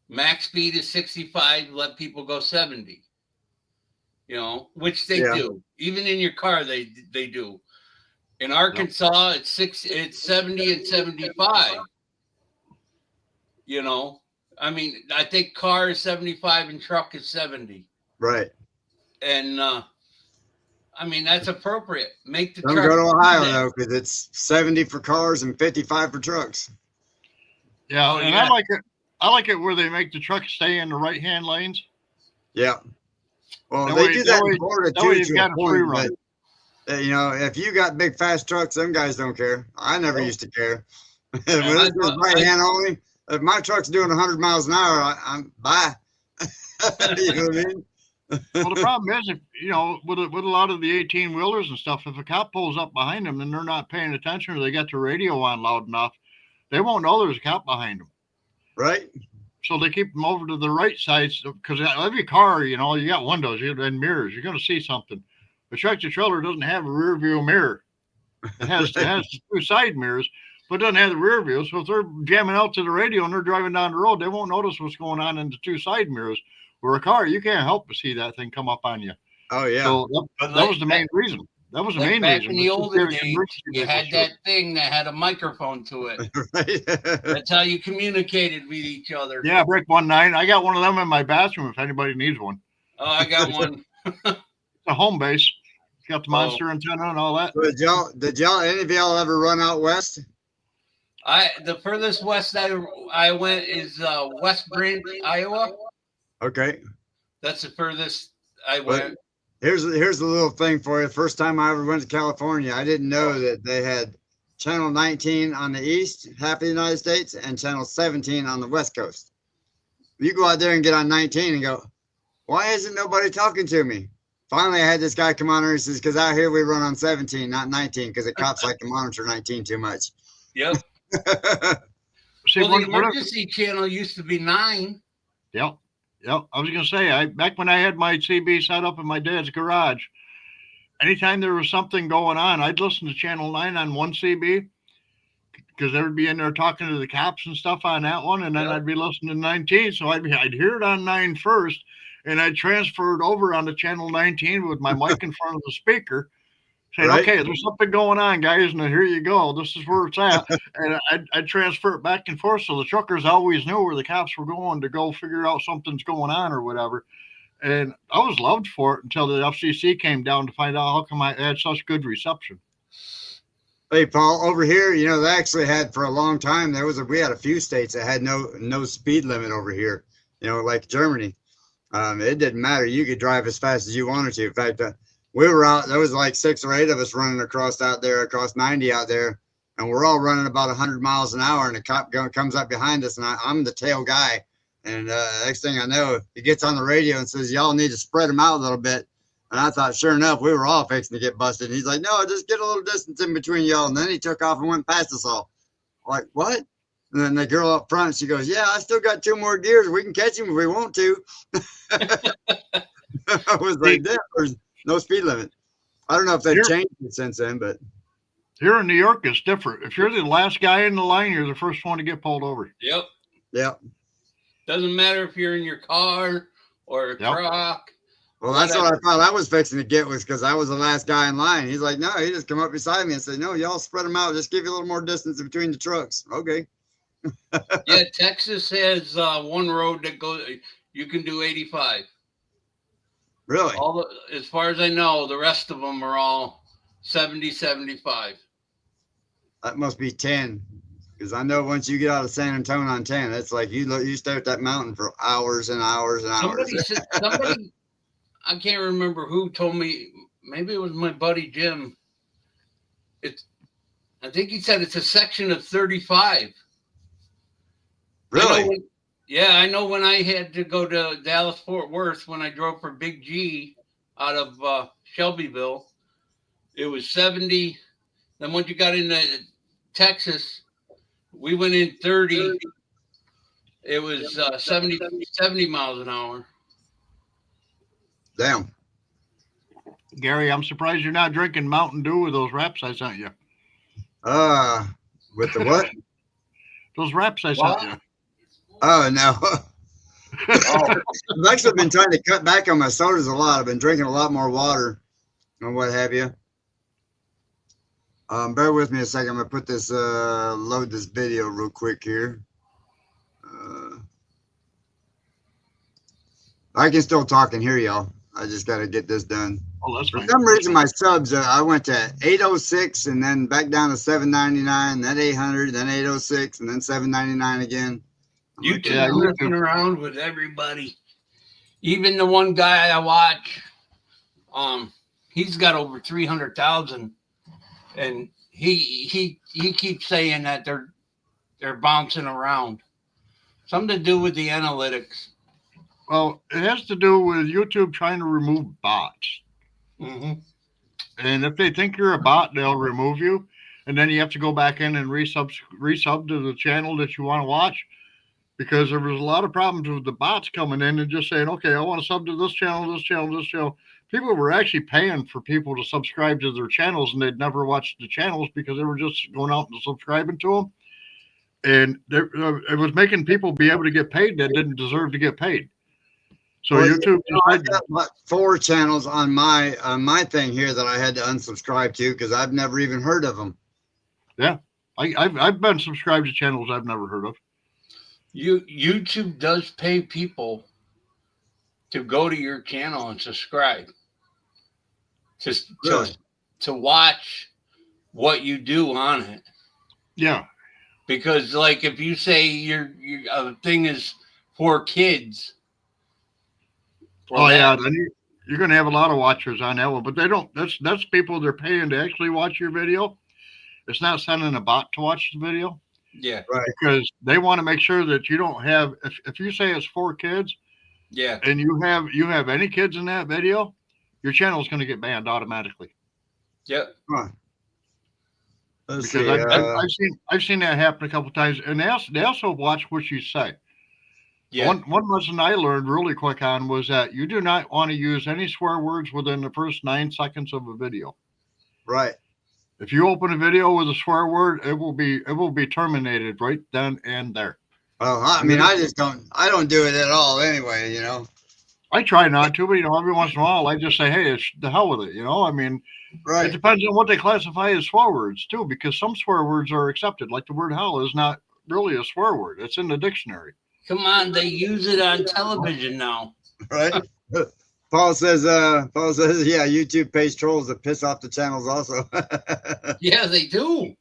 max speed is 65, let people go 70. You know, which they do. Even in your car, they do. In Arkansas, it's 70 and 75. You know, I mean, I think car is 75 and truck is 70. Right. And I mean, that's appropriate. Make the Don't truck go to Ohio though, because it's 70 for cars and 55 for trucks. Yeah, I like it where they make the trucks stay in the right-hand lanes. Yeah. Well, they do that in Florida too. To a point, but, you know, if you got big fast trucks, them guys don't care. I never used to care. When it's right-hand only, if my truck's doing 100 miles an hour, I'm bye. You know what I mean? Well, the problem is, if you know, with a lot of the 18-wheelers and stuff, if a cop pulls up behind them and they're not paying attention or they got the radio on loud enough, they won't know there's a cop behind them. Right. So they keep them over to the right side because every car, you know, you got windows and mirrors. You're going to see something. The tractor trailer doesn't have a rear view mirror. It has two side mirrors, but it doesn't have the rear view. So if they're jamming out to the radio and they're driving down the road, they won't notice what's going on in the two side mirrors. Where a car, you can't help but see that thing come up on you. Oh yeah. So that was the main reason. That was the main reason. Back in the olden days, you had that thing that had a microphone to it. Right. That's how you communicated with each other. Yeah, Brick 19. I got one of them in my bathroom if anybody needs one. Oh, I got one. It's a home base. It's got the monster antenna and all that. So did y'all any of y'all ever run out west? The furthest west I went is West Branch, Iowa. Okay. That's the furthest I went. Here's a little thing for you. First time I ever went to California, I didn't know that they had channel 19 on the east, half of the United States, and channel 17 on the west coast. You go out there and get on 19 and go, why isn't nobody talking to me? Finally, I had this guy come on and he says, because out here we run on 17, not 19, because the cops like to monitor 19 too much. Yep. See, well, the emergency channel used to be 9. Yep. Yep. I was going to say, back when I had my CB set up in my dad's garage, anytime there was something going on, I'd listen to Channel 9 on one CB because they would be in there talking to the cops and stuff on that one. And then I'd be listening to 19. So I'd hear it on 9 first. and I transferred over onto channel 19 with my mic in front of the speaker, saying, Right. okay, there's something going on, guys, and here you go. This is where it's at. And I'd transfer it back and forth, so the truckers always knew where the cops were going to go figure out something's going on or whatever. And I was loved for it until the FCC came down to find out how come I had such good reception. Hey, Paul, over here, you know, they actually had for a long time, we had a few states that had no speed limit over here, you know, like Germany. It didn't matter. You could drive as fast as you wanted to. In fact, we were out, there was like 6 or 8 of us running across 90 out there, and we're all running about 100 miles an hour, and a cop comes up behind us, and I'm the tail guy. And next thing I know, he gets on the radio and says, y'all need to spread them out a little bit. And I thought, sure enough, we were all fixing to get busted. And he's like, no, just get a little distance in between y'all. And then he took off and went past us all. Like, what? And then the girl up front, she goes, yeah, I still got 2 more gears. We can catch him if we want to. I was like, there's no speed limit. I don't know if they've changed it since then, but. Here in New York, it's different. If you're the last guy in the line, you're the first one to get pulled over. Yep. Yep. Doesn't matter if you're in your car or a truck. Well, that's what I thought I was fixing to get was because I was the last guy in line. He's like, no, he just come up beside me and said, no, y'all spread them out. Just give you a little more distance between the trucks. Okay. Yeah, Texas has one road that goes, you can do 85. Really? As far as I know, the rest of them are all 70, 75. That must be 10. Because I know once you get out of San Antonio on 10, it's like you stare at that mountain for hours and hours and hours. Somebody I can't remember who told me, maybe it was my buddy Jim. I think he said it's a section of 35. Really? I know when I had to go to Dallas Fort Worth when I drove for Big G out of Shelbyville, it was 70. Then once you got into Texas, we went in 30. It was 70 miles an hour. Damn. Gary, I'm surprised you're not drinking Mountain Dew with those wraps I sent you. With the what? Those wraps I sent you. Oh, no. I've actually been trying to cut back on my sodas a lot. I've been drinking a lot more water and what have you. Bear with me a second. I'm going to put this, load this video real quick here. I can still talk and hear y'all. I just got to get this done. Oh, that's For fine. some reason, my subs, I went to 806 and then back down to 799, then 800, then 806, and then 799 again. YouTube's messing around with everybody. Even the one guy I watch, he's got over 300,000, and he keeps saying that they're bouncing around. Something to do with the analytics. Well, it has to do with YouTube trying to remove bots. Mm-hmm. And if they think you're a bot, they'll remove you. And then you have to go back in and resub to the channel that you want to watch. Because there was a lot of problems with the bots coming in and just saying, okay, I want to sub to this channel, this channel, this channel. People were actually paying for people to subscribe to their channels, and they'd never watched the channels because they were just going out and subscribing to them. And it was making people be able to get paid that didn't deserve to get paid. So YouTube, I've got about 4 channels on my thing here that I had to unsubscribe to because I've never even heard of them. Yeah, I've been subscribed to channels I've never heard of. YouTube does pay people to go to your channel and subscribe, to watch what you do on it. Yeah, because like if you say your thing is for kids. Well, then you're going to have a lot of watchers on that one, but they don't. That's people they're paying to actually watch your video. It's not sending a bot to watch the video. Yeah, right. Because they want to make sure that you don't have. If you say it's for kids, yeah, and you have any kids in that video, your channel is going to get banned automatically. Yep. Huh. Because I've seen that happen a couple of times, and they also watch what you say. Yeah. One lesson I learned really quick on was that you do not want to use any swear words within the first 9 seconds of a video. Right. If you open a video with a swear word, it will be terminated right then and there. Well, I mean, I don't do it at all anyway, you know. I try not to, but every once in a while I just say, hey, it's the hell with it. I mean, it Right. depends on what they classify as swear words too, because some swear words are accepted. Like the word hell is not really a swear word; it's in the dictionary. Come on, they use it on television now. Right. Paul says, yeah, YouTube pays trolls that piss off the channels also. Yeah, they do.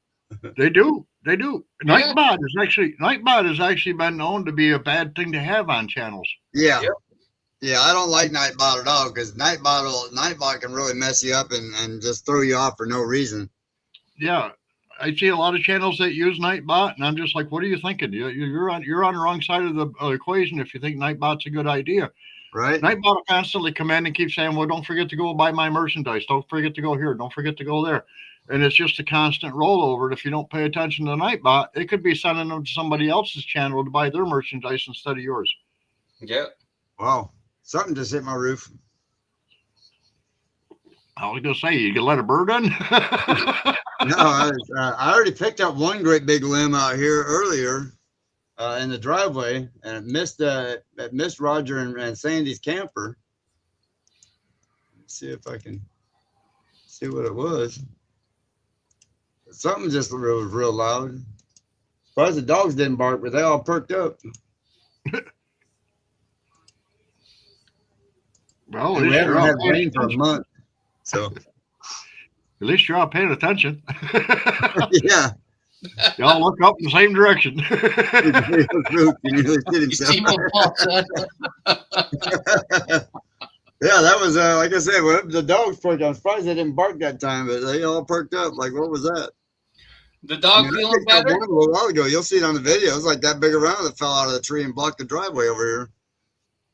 They do. They do. Yeah. Nightbot has actually been known to be a bad thing to have on channels. Yeah. Yep. Yeah, I don't like Nightbot at all because Nightbot can really mess you up and just throw you off for no reason. Yeah, I see a lot of channels that use Nightbot, and I'm just like, what are you thinking? You're on the wrong side of the equation if you think Nightbot's a good idea. Right. Nightbot will constantly come in and keep saying, well, don't forget to go buy my merchandise. Don't forget to go here. Don't forget to go there. And it's just a constant rollover. And if you don't pay attention to Nightbot, it could be sending them to somebody else's channel to buy their merchandise instead of yours. Yep. Wow. Something just hit my roof. I was going to say, you can let a bird in? No, I already picked up one great big limb out here earlier in the driveway, and it missed Roger and Sandy's camper. Let's see if I can see what it was. Something just was real loud. Surprised the dogs didn't bark, but they all perked up. Well, And we haven't had rain for a month, so at least you're all paying attention. yeah. Y'all look up in the same direction. Yeah, that was like I said, well, the dogs perked. I'm surprised they didn't bark that time, but they all perked up. Like, what was that? The dog feeling better? A little while ago, you'll see it on the video. It was like that big around that fell out of the tree and blocked the driveway over here.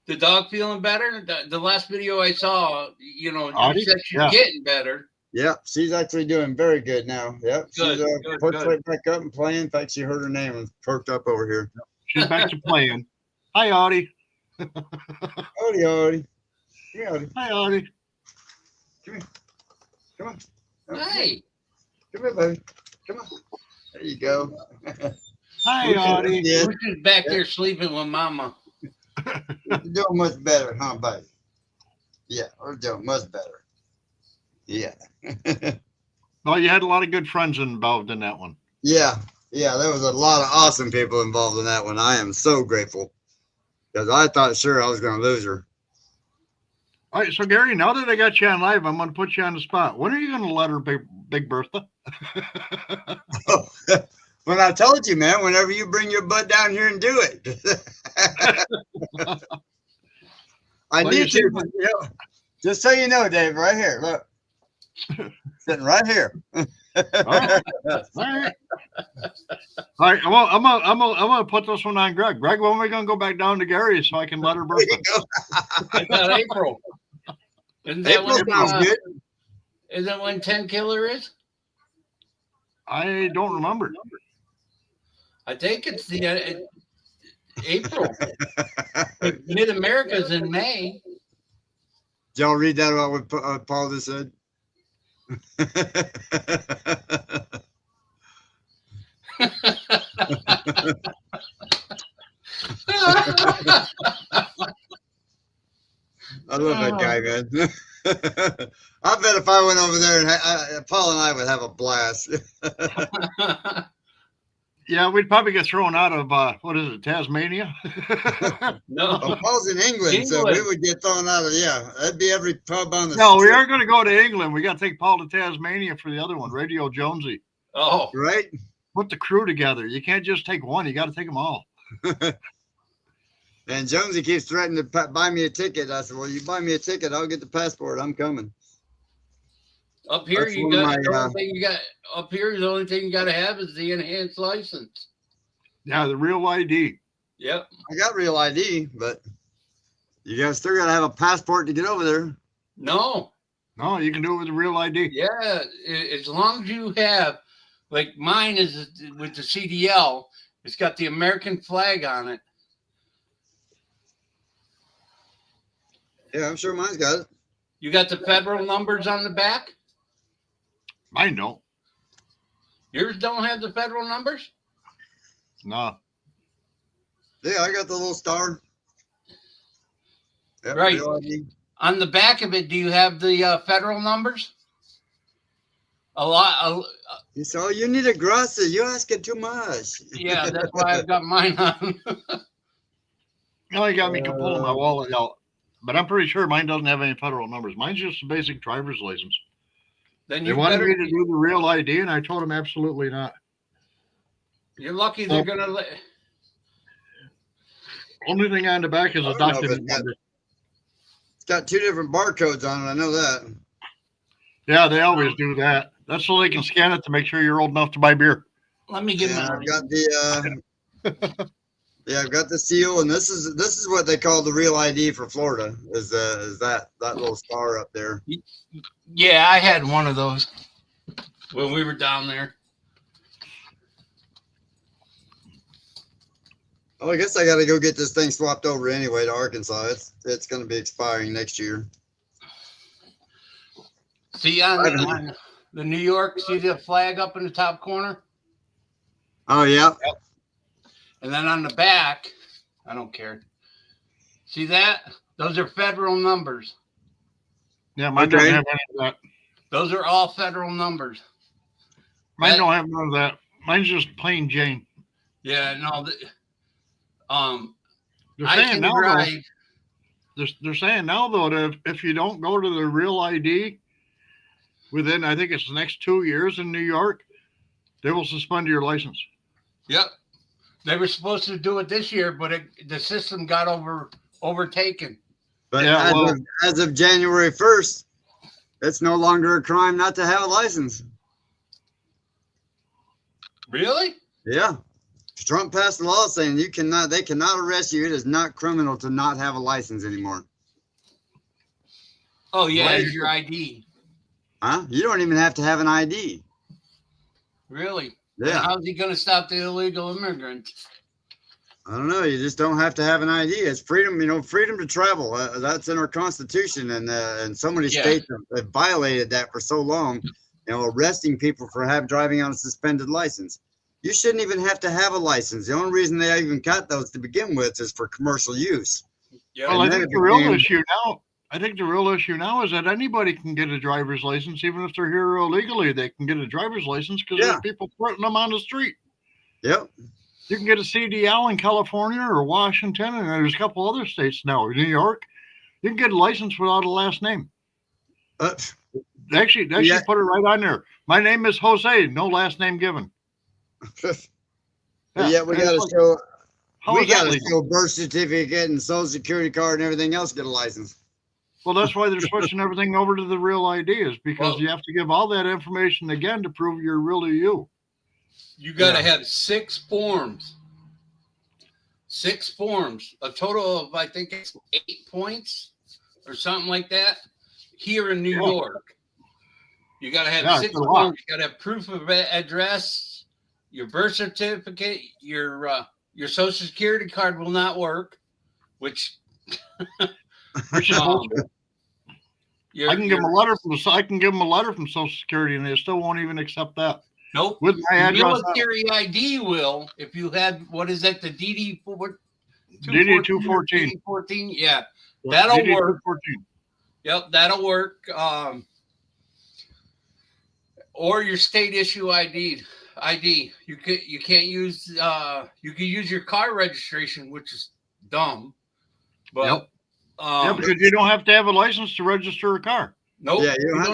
The dog feeling better? The last video I saw, you said she's getting better. Yep, she's actually doing very good now. Yep, good, she's perked right back up and playing. In fact, she heard her name and perked up over here. She's back to playing. Hi, Audie. Audie, Audie. Yeah, Audie. Hi, Audie. Come here. Come on. Hey. Come here, baby. Come on. There you go. Hi, Audie. Yeah. She's back there sleeping with Mama. We're doing much better, huh, buddy? Yeah, we're doing much better. Yeah. Well, you had a lot of good friends involved in that one. Yeah, there was a lot of awesome people involved in that one. I am so grateful because I thought sure I was going to lose her. All right, so Gary, now that I got you on live, I'm going to put you on the spot. When are you going to let her Big Bertha? When I told you, man, whenever you bring your butt down here and do it. I need to. Just so you know, Dave, right here. Look. Sitting right here. All right. I'm gonna put this one on Greg. Greg, when are we gonna go back down to Gary so I can let her Bertha? I got April. Isn't that when, good. Is that when 10 Killer is? I don't remember. I think it's the April. Mid America's in May. Did y'all read that about what Paul just said? I love that guy, man. I bet if I went over there and Paul and I would have a blast. Yeah, we'd probably get thrown out of what is it, Tasmania? No, well, Paul's in England, so we would get thrown out of. Yeah, that'd be every pub on the. No, we are going to go to England. We got to take Paul to Tasmania for the other one, Radio Jonesy. Oh, right. Put the crew together. You can't just take one. You got to take them all. And Jonesy keeps threatening to buy me a ticket. I said, "Well, you buy me a ticket, I'll get the passport. I'm coming." Up here, the only thing you got to have is the enhanced license. Yeah, the real ID. Yep. I got real ID, but you guys still got to have a passport to get over there. No, you can do it with a real ID. Yeah, as long as you have, like mine is with the CDL, it's got the American flag on it. Yeah, I'm sure mine's got it. You got the federal numbers on the back? Mine don't. Yours don't have the federal numbers? No. Yeah, I got the little star. Yep, Right. real ID. On the back of it, do you have the federal numbers? A lot. So you need a grasser. You're asking too much. Yeah, that's why I've got mine on. Now you got me pulling my wallet out, but I'm pretty sure mine doesn't have any federal numbers. Mine's just a basic driver's license. Then They you wanted better. me to do the real ID, and I told them absolutely not. You're lucky they're gonna let. Only thing on the back is I a don't know if document number. It's got 2 different barcodes on it. I know that. Yeah, they always do that. That's so they can scan it to make sure you're old enough to buy beer. Let me get Yeah, my. I've got the yeah, I've got the seal, and this is what they call the real ID for Florida. Is that little star up there? Yeah, I had one of those when we were down there. Oh, I guess I got to go get this thing swapped over anyway to Arkansas. It's going to be expiring next year. See on the New York, see the flag up in the top corner? Oh yeah. And then on the back, I don't care. See that? Those are federal numbers. Yeah, mine Okay. doesn't have any of that. Those are all federal numbers. Mine don't have none of that. Mine's just plain Jane. Yeah, no. They're I saying can now, drive. though, they're saying now though that if you don't go to the real ID within, I think it's the next 2 years in New York, they will suspend your license. Yep. They were supposed to do it this year, but the system got overtaken. But Yeah, as of January 1st, it's no longer a crime not to have a license. Really? Yeah. Trump passed a law saying they cannot arrest you. It is not criminal to not have a license anymore. Oh yeah, Right. it's your ID. Huh? You don't even have to have an ID. Really? Yeah. And how's he going to stop the illegal immigrants? I don't know. You just don't have to have an ID. It's freedom, freedom to travel. That's in our Constitution, and so many states have violated that for so long. Arresting people for driving on a suspended license. You shouldn't even have to have a license. The only reason they even got those to begin with is for commercial use. Yeah. Well, I think the real issue now is that anybody can get a driver's license, even if they're here illegally. They can get a driver's license because there's people putting them on the street. Yep. You can get a CDL in California or Washington, and there's a couple other states now. New York, you can get a license without a last name. They actually put it right on there. My name is Jose, no last name given. Yeah, we got to show. We got to legal? show birth certificate and social security card and everything else to get a license. Well, that's why they're switching everything over to the real ID, is because you have to give all that information again to prove you're really you. You got to have 6 forms. 6 forms. A total of, I think it's 8 points or something like that here in New York. You got to have 6 forms. You got to have proof of address, your birth certificate, your social security card will not work, which is bullshit. I can give them a letter from Social Security, and they still won't even accept that. Nope. With my address, military ID will, if you had, what is that, the DD 214. 14, yeah, that'll DD work. 214. Yep, that'll work. Or your state issue ID. You can't use. You can use your car registration, which is dumb. But because you don't have to have a license to register a car. Nope. Yeah, you don't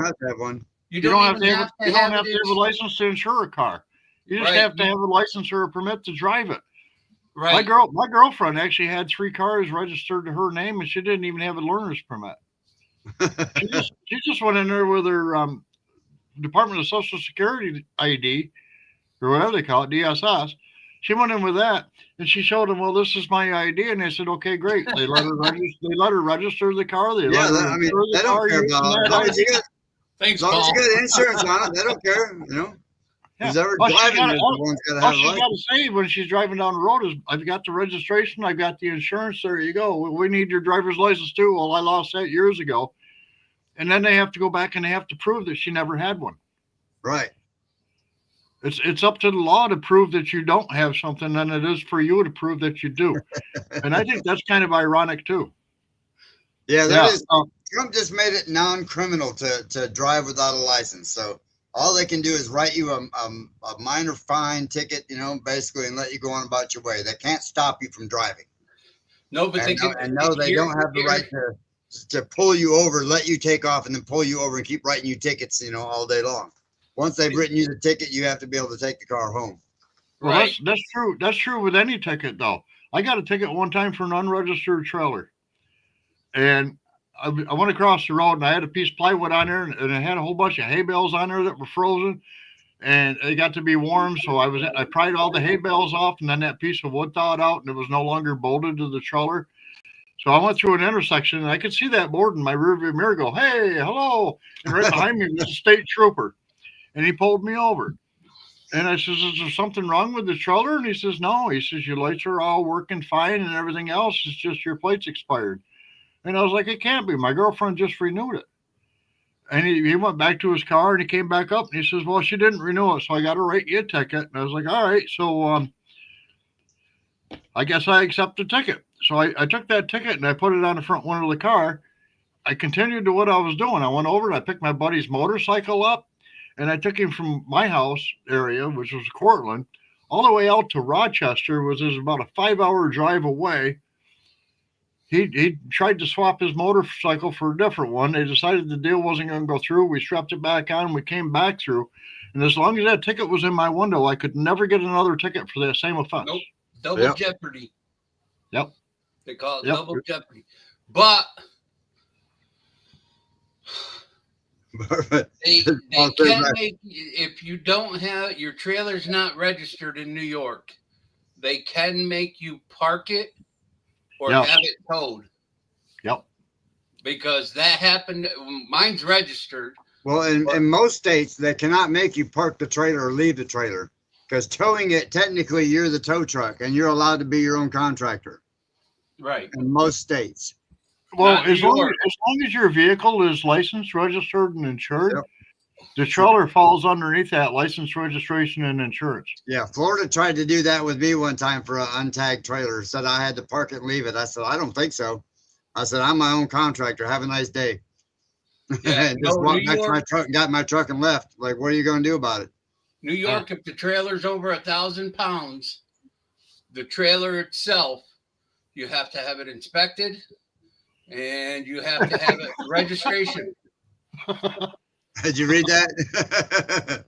have to have one. You don't have to have a license to insure a car. You just have to have a license or a permit to drive it. Right. My girlfriend actually had 3 cars registered to her name, and she didn't even have a learner's permit. she just went in there with her Department of Social Security ID, or whatever they call it, DSS. She went in with that, and she showed them, well, this is my ID, and they said, okay, great. They let her register the car. They don't care about it. Thanks, as long as you Paul. got insurance on it, they don't care. Who's ever driving it, one's got to have all she's got to say when she's driving down the road is, I've got the registration, I've got the insurance. There you go. We need your driver's license too. Well, I lost that years ago. And then they have to go back and they have to prove that she never had one. Right. It's up to the law to prove that you don't have something than it is for you to prove that you do. And I think that's kind of ironic too. Yeah, Yeah. that is. Trump just made it non-criminal to drive without a license. So all they can do is write you a minor fine ticket, basically, and let you go on about your way. They can't stop you from driving. No, but they can. No, they don't have the right to pull you over, let you take off, and then pull you over and keep writing you tickets, all day long. Once they've written you the ticket, you have to be able to take the car home. Well, Right. that's true. That's true with any ticket, though. I got a ticket one time for an unregistered trailer, and I went across the road and I had a piece of plywood on there, and it had a whole bunch of hay bales on there that were frozen, and it got to be warm. So I pried all the hay bales off, and then that piece of wood thawed out, and it was no longer bolted to the trailer. So I went through an intersection, and I could see that board in my rearview mirror go, "Hey, hello!" And right behind me was a state trooper, and he pulled me over. And I says, "Is there something wrong with the trailer?" And he says, "No." He says, "Your lights are all working fine, and everything else. It's just your plates expired." And I was like, "It can't be. My girlfriend just renewed it." And he went back to his car, and he came back up, and he says, "Well, she didn't renew it, so I got to write you a ticket." And I was like, "All right, so I guess I accept the ticket." So I took that ticket, and I put it on the front window of the car. I continued to what I was doing. I went over and I picked my buddy's motorcycle up, and I took him from my house area, which was Cortland, all the way out to Rochester, which is about a 5-hour drive away. He tried to swap his motorcycle for a different one. They decided the deal wasn't going to go through. We strapped it back on. We came back through. And as long as that ticket was in my window, I could never get another ticket for that same offense. Nope. Double jeopardy. Yep. They call it double jeopardy. But they can make, if you don't have your trailer's not registered in New York, they can make you park it or have it towed. Yep. Because that happened. Mine's registered. Well, in most states, they cannot make you park the trailer or leave the trailer, because towing it, technically, you're the tow truck, and you're allowed to be your own contractor. Right. In most states. Well, as long as your vehicle is licensed, registered, and insured, the trailer falls underneath that license, registration, and insurance. Yeah, Florida tried to do that with me one time for an untagged trailer. Said I had to park it and leave it. I said, I don't think so. I said, I'm my own contractor. Have a nice day. Yeah, and just walked back to my truck, got my truck, and left. Like, what are you going to do about it? New York, if the trailer's over 1,000 pounds, the trailer itself, you have to have it inspected, and you have to have it registration. Did you read that?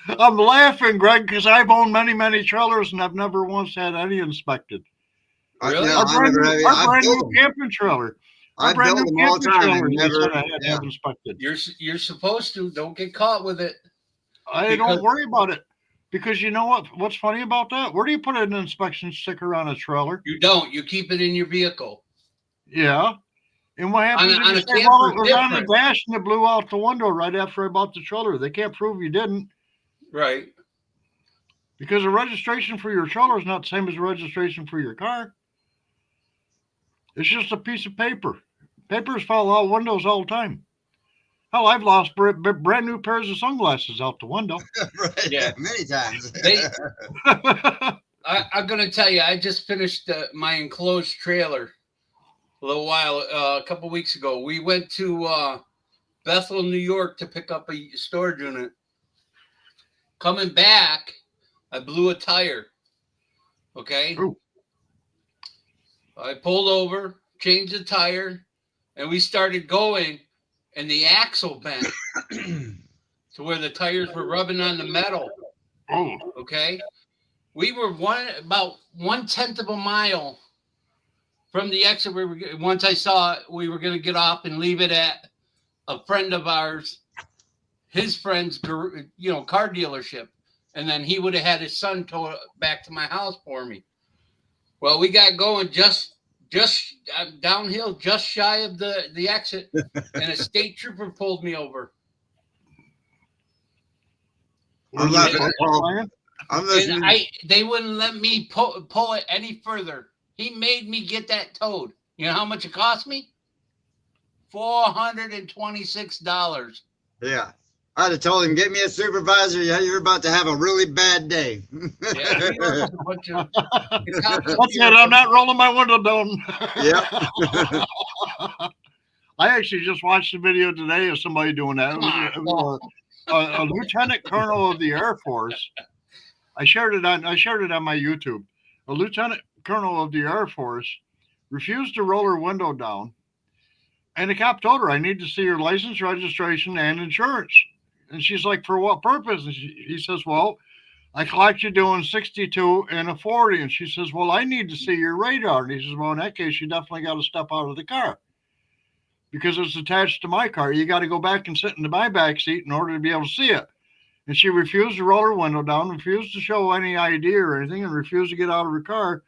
I'm laughing, Greg, because I've owned many, many trailers, and I've never once had any inspected. Really? Our brand new camping trailer. I built them all the time and never have inspected. You're supposed to. Don't get caught with it. Don't worry about it, because you know what? What's funny about that? Where do you put an inspection sticker on a trailer? You don't. You keep it in your vehicle. Yeah. And what happens if you say, well, it was on the dash and it blew out the window right after I bought the trailer? They can't prove you didn't. Right. Because the registration for your trailer is not the same as the registration for your car. It's just a piece of paper. Papers fall out windows all the time. Hell, I've lost brand new pairs of sunglasses out the window. Right. Yeah, many times. I'm going to tell you, I just finished my enclosed trailer a couple weeks ago. We went to Bethel, New York to pick up a storage unit. Coming back, I blew a tire. Okay. Ooh. I pulled over, changed the tire, and we started going, and the axle bent to where the tires were rubbing on the metal. Oh. Okay. We were about 1/10 of a mile from the exit. Once I saw it, we were going to get off and leave it at a friend of ours, his friend's, car dealership. And then he would have had his son tow it back to my house for me. Well, we got going just downhill, just shy of the exit, and a state trooper pulled me over. I'm listening. And they wouldn't let me pull it any further. He made me get that towed. You know how much it cost me? $426. Yeah. I'd have told him, get me a supervisor. Yeah, you're about to have a really bad day. Yeah, that's it. I'm not rolling my window down. Yep. I actually just watched a video today of somebody doing that. It was a lieutenant colonel of the Air Force. I shared it on my YouTube. A lieutenant colonel of the Air Force refused to roll her window down, and the cop told her, "I need to see your license, registration, and insurance." And she's like, "For what purpose?" And he says, "Well, I clocked you doing 62 and a 40." And she says, "Well, I need to see your radar." And he says, "Well, in that case, you definitely got to step out of the car because it's attached to my car. You got to go back and sit in my back seat in order to be able to see it." And she refused to roll her window down, refused to show any ID or anything, and refused to get out of her car,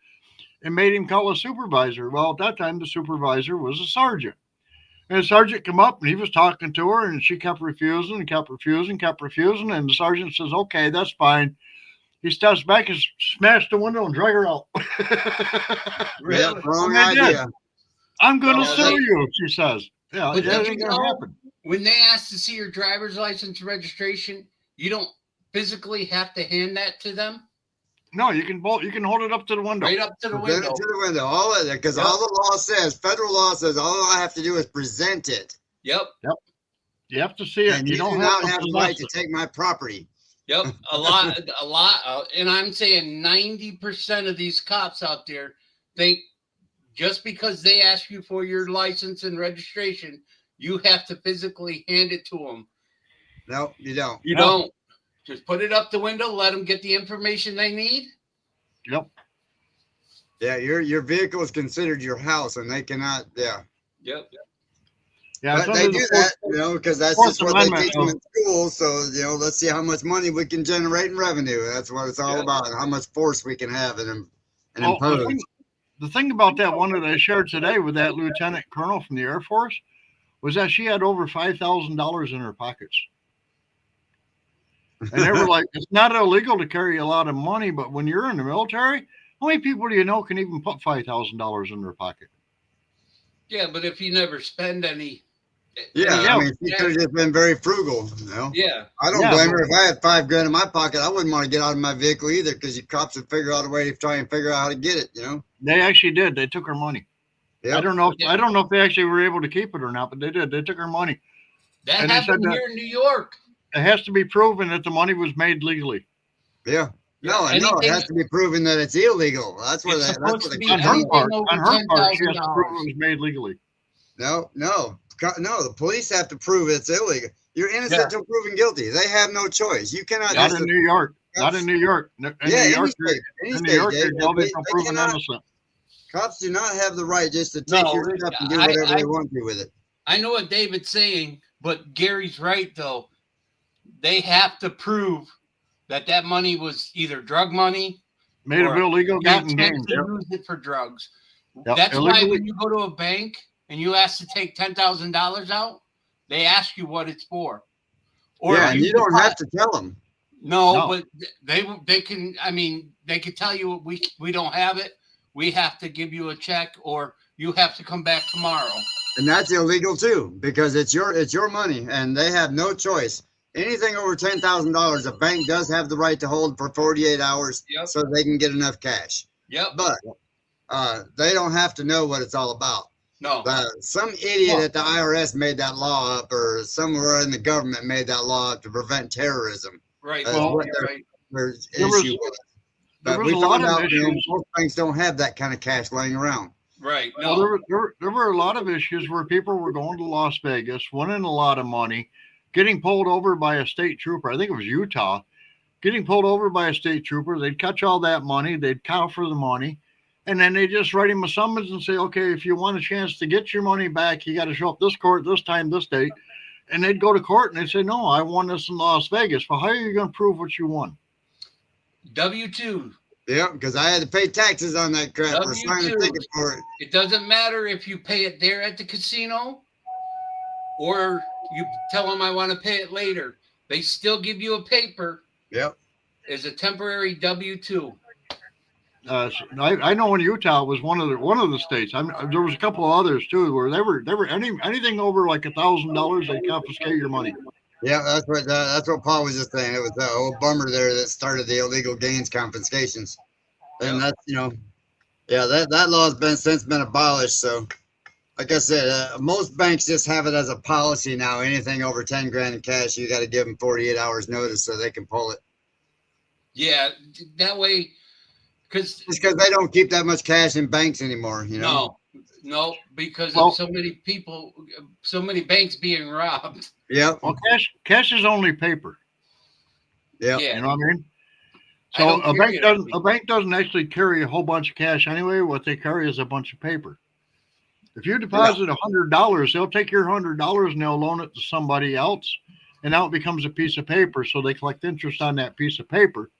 and made him call a supervisor. Well, at that time, the supervisor was a sergeant. And the sergeant came up and he was talking to her, and she kept refusing and kept refusing, kept refusing. And the sergeant says, "Okay, that's fine." He steps back and smashed the window and dragged her out. Really? Yeah, wrong idea. "I'm going to sue you," she says. Yeah, But that did ain't you going to know, happen. when they ask to see your driver's license registration, you don't physically have to hand that to them? No, you can hold it up to the window. Right up to the Present window. it to the window. All of it, because Yep. all the law says, federal law says, all I have to do is present it. Yep. You have to see it. And You you don't do have not to have the possess right to it. take my property. Yep. A lot. And I'm saying 90% of these cops out there think just because they ask you for your license and registration, you have to physically hand it to them. No, you don't. You don't. Just put it up the window, let them get the information they need. Yep. Yeah, your vehicle is considered your house, and they cannot. Yeah. Yep. Yeah, But they do that, because that's Fourth just what they Amendment, teach them in school. So, let's see how much money we can generate in revenue. That's what it's all about, and how much force we can have and impose. The thing about that one that I shared today with that lieutenant colonel from the Air Force was that she had over $5,000 in her pockets. And they were like, "It's not illegal to carry a lot of money, but when you're in the military, how many people do you know can even put $5,000 in their pocket?" Yeah, but if you never spend any. Yeah, I mean, she could have just been very frugal. Yeah. I don't blame her. If I had $5,000 in my pocket, I wouldn't want to get out of my vehicle either, because your cops would figure out a way to try and figure out how to get it. They actually did. They took her money. Yep. I don't know if they actually were able to keep it or not, but they did. They took her money. That happened here in New York. It has to be proven that the money was made legally. Yeah. No, it has to be proven that it's illegal. That's where that's what on her part, she has to prove it was made legally. No. The police have to prove it's illegal. You're innocent until proven guilty. They have no choice. You cannot. Not in New York. Not in New York. In New York, they're proven innocent. Cops do not have the right just to take your stuff and do whatever they want to with it. I know what David's saying, but Gary's right, though. They have to prove that money was either drug money, made of illegal gotten gains. Use it for drugs. Yep. That's why when you go to a bank and you ask to take $10,000 out, they ask you what it's for. Or and you don't have to tell them. No, but they can. I mean, they could tell you we don't have it. We have to give you a check, or you have to come back tomorrow. And that's illegal too, because it's your money, and they have no choice. Anything over $10,000, a bank does have the right to hold for 48 hours, so they can get enough cash. Yep. But they don't have to know what it's all about. No. Some idiot at the IRS made that law up, or somewhere in the government made that law up to prevent terrorism. Right. Their issue was. But we found out most banks don't have that kind of cash laying around. Right. No. Well, there were a lot of issues where people were going to Las Vegas, winning a lot of money, getting pulled over by a state trooper. I think it was Utah. Getting pulled over by a state trooper. They'd catch all that money. They'd count for the money. And then they just write him a summons and say, "Okay, if you want a chance to get your money back, you got to show up this court, this time, this date." And they'd go to court and they'd say, "No, I won this in Las Vegas." Well, how are you going to prove what you won? W-2. Yeah, because I had to pay taxes on that crap for signing a ticket for it. It doesn't matter if you pay it there at the casino or you tell them I want to pay it later. They still give you a paper. Yep. As a temporary W-2. I know in Utah was one of the states. There was a couple of others too where they were anything over like $1,000, they confiscate your money. Yeah, that's what Paul was just saying. It was that old bummer there that started the illegal gains confiscations, and that's that law has since been abolished. So like I said, most banks just have it as a policy now. Anything over 10 grand in cash, you got to give them 48 hours notice so they can pull it. Yeah, that way, because Just because they don't keep that much cash in banks anymore, you know. no, because Well- of so many people, so many banks being robbed. Yep. Well, cash is only paper. Yep. Yeah, You know what I mean? I So don't a carry bank it on doesn't me. a bank doesn't actually carry a whole bunch of cash anyway. What they carry is a bunch of paper. If you deposit $100, they'll take your $100 and they'll loan it to somebody else, and now it becomes a piece of paper. So they collect interest on that piece of paper,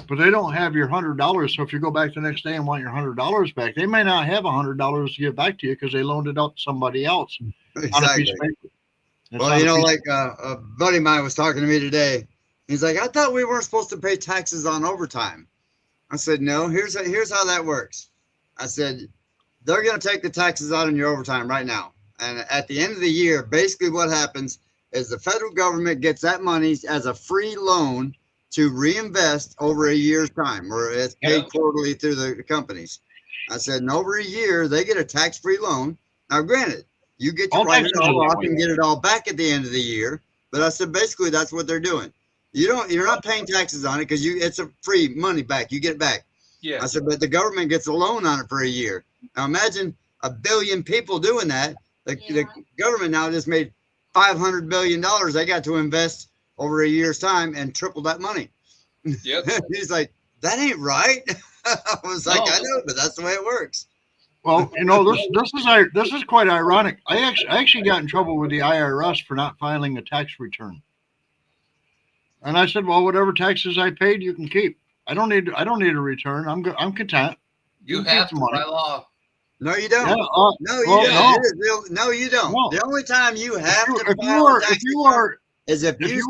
but they don't have your $100. So if you go back the next day and want your $100 back, they may not have $100 to give back to you because they loaned it out to somebody else on a piece Exactly. of paper. It's Well, not you a know, piece- like a buddy of mine was talking to me today. He's like, I thought we weren't supposed to pay taxes on overtime. I said, no, here's how that works. I said, they're going to take the taxes out on your overtime right now. And at the end of the year, basically what happens is the federal government gets that money as a free loan to reinvest over a year's time, or it's paid Yep. quarterly through the companies. I said, in over a year, they get a tax-free loan. Now, granted, you get to All write it taxes all are off that and way. get it all back at the end of the year. But I said, basically, that's what they're doing. You're not paying taxes on it because it's a free money back. You get it back. Yeah, I said, but the government gets a loan on it for a year. Now imagine 1 billion people doing that. The government now just made $500 billion. They got to invest over a year's time and triple that money. yep. He's like, that ain't right. I was like, No. I know, but that's the way it works. Well, you know, this is quite ironic. I actually got in trouble with the IRS for not filing a tax return. And I said, well, whatever taxes I paid, you can keep. I don't need a return. I'm content. You can keep have the to money. by law. No, you don't. Yeah, No, you well, don't. No, you don't. No. The only time you have to if file a tax you return are is if a you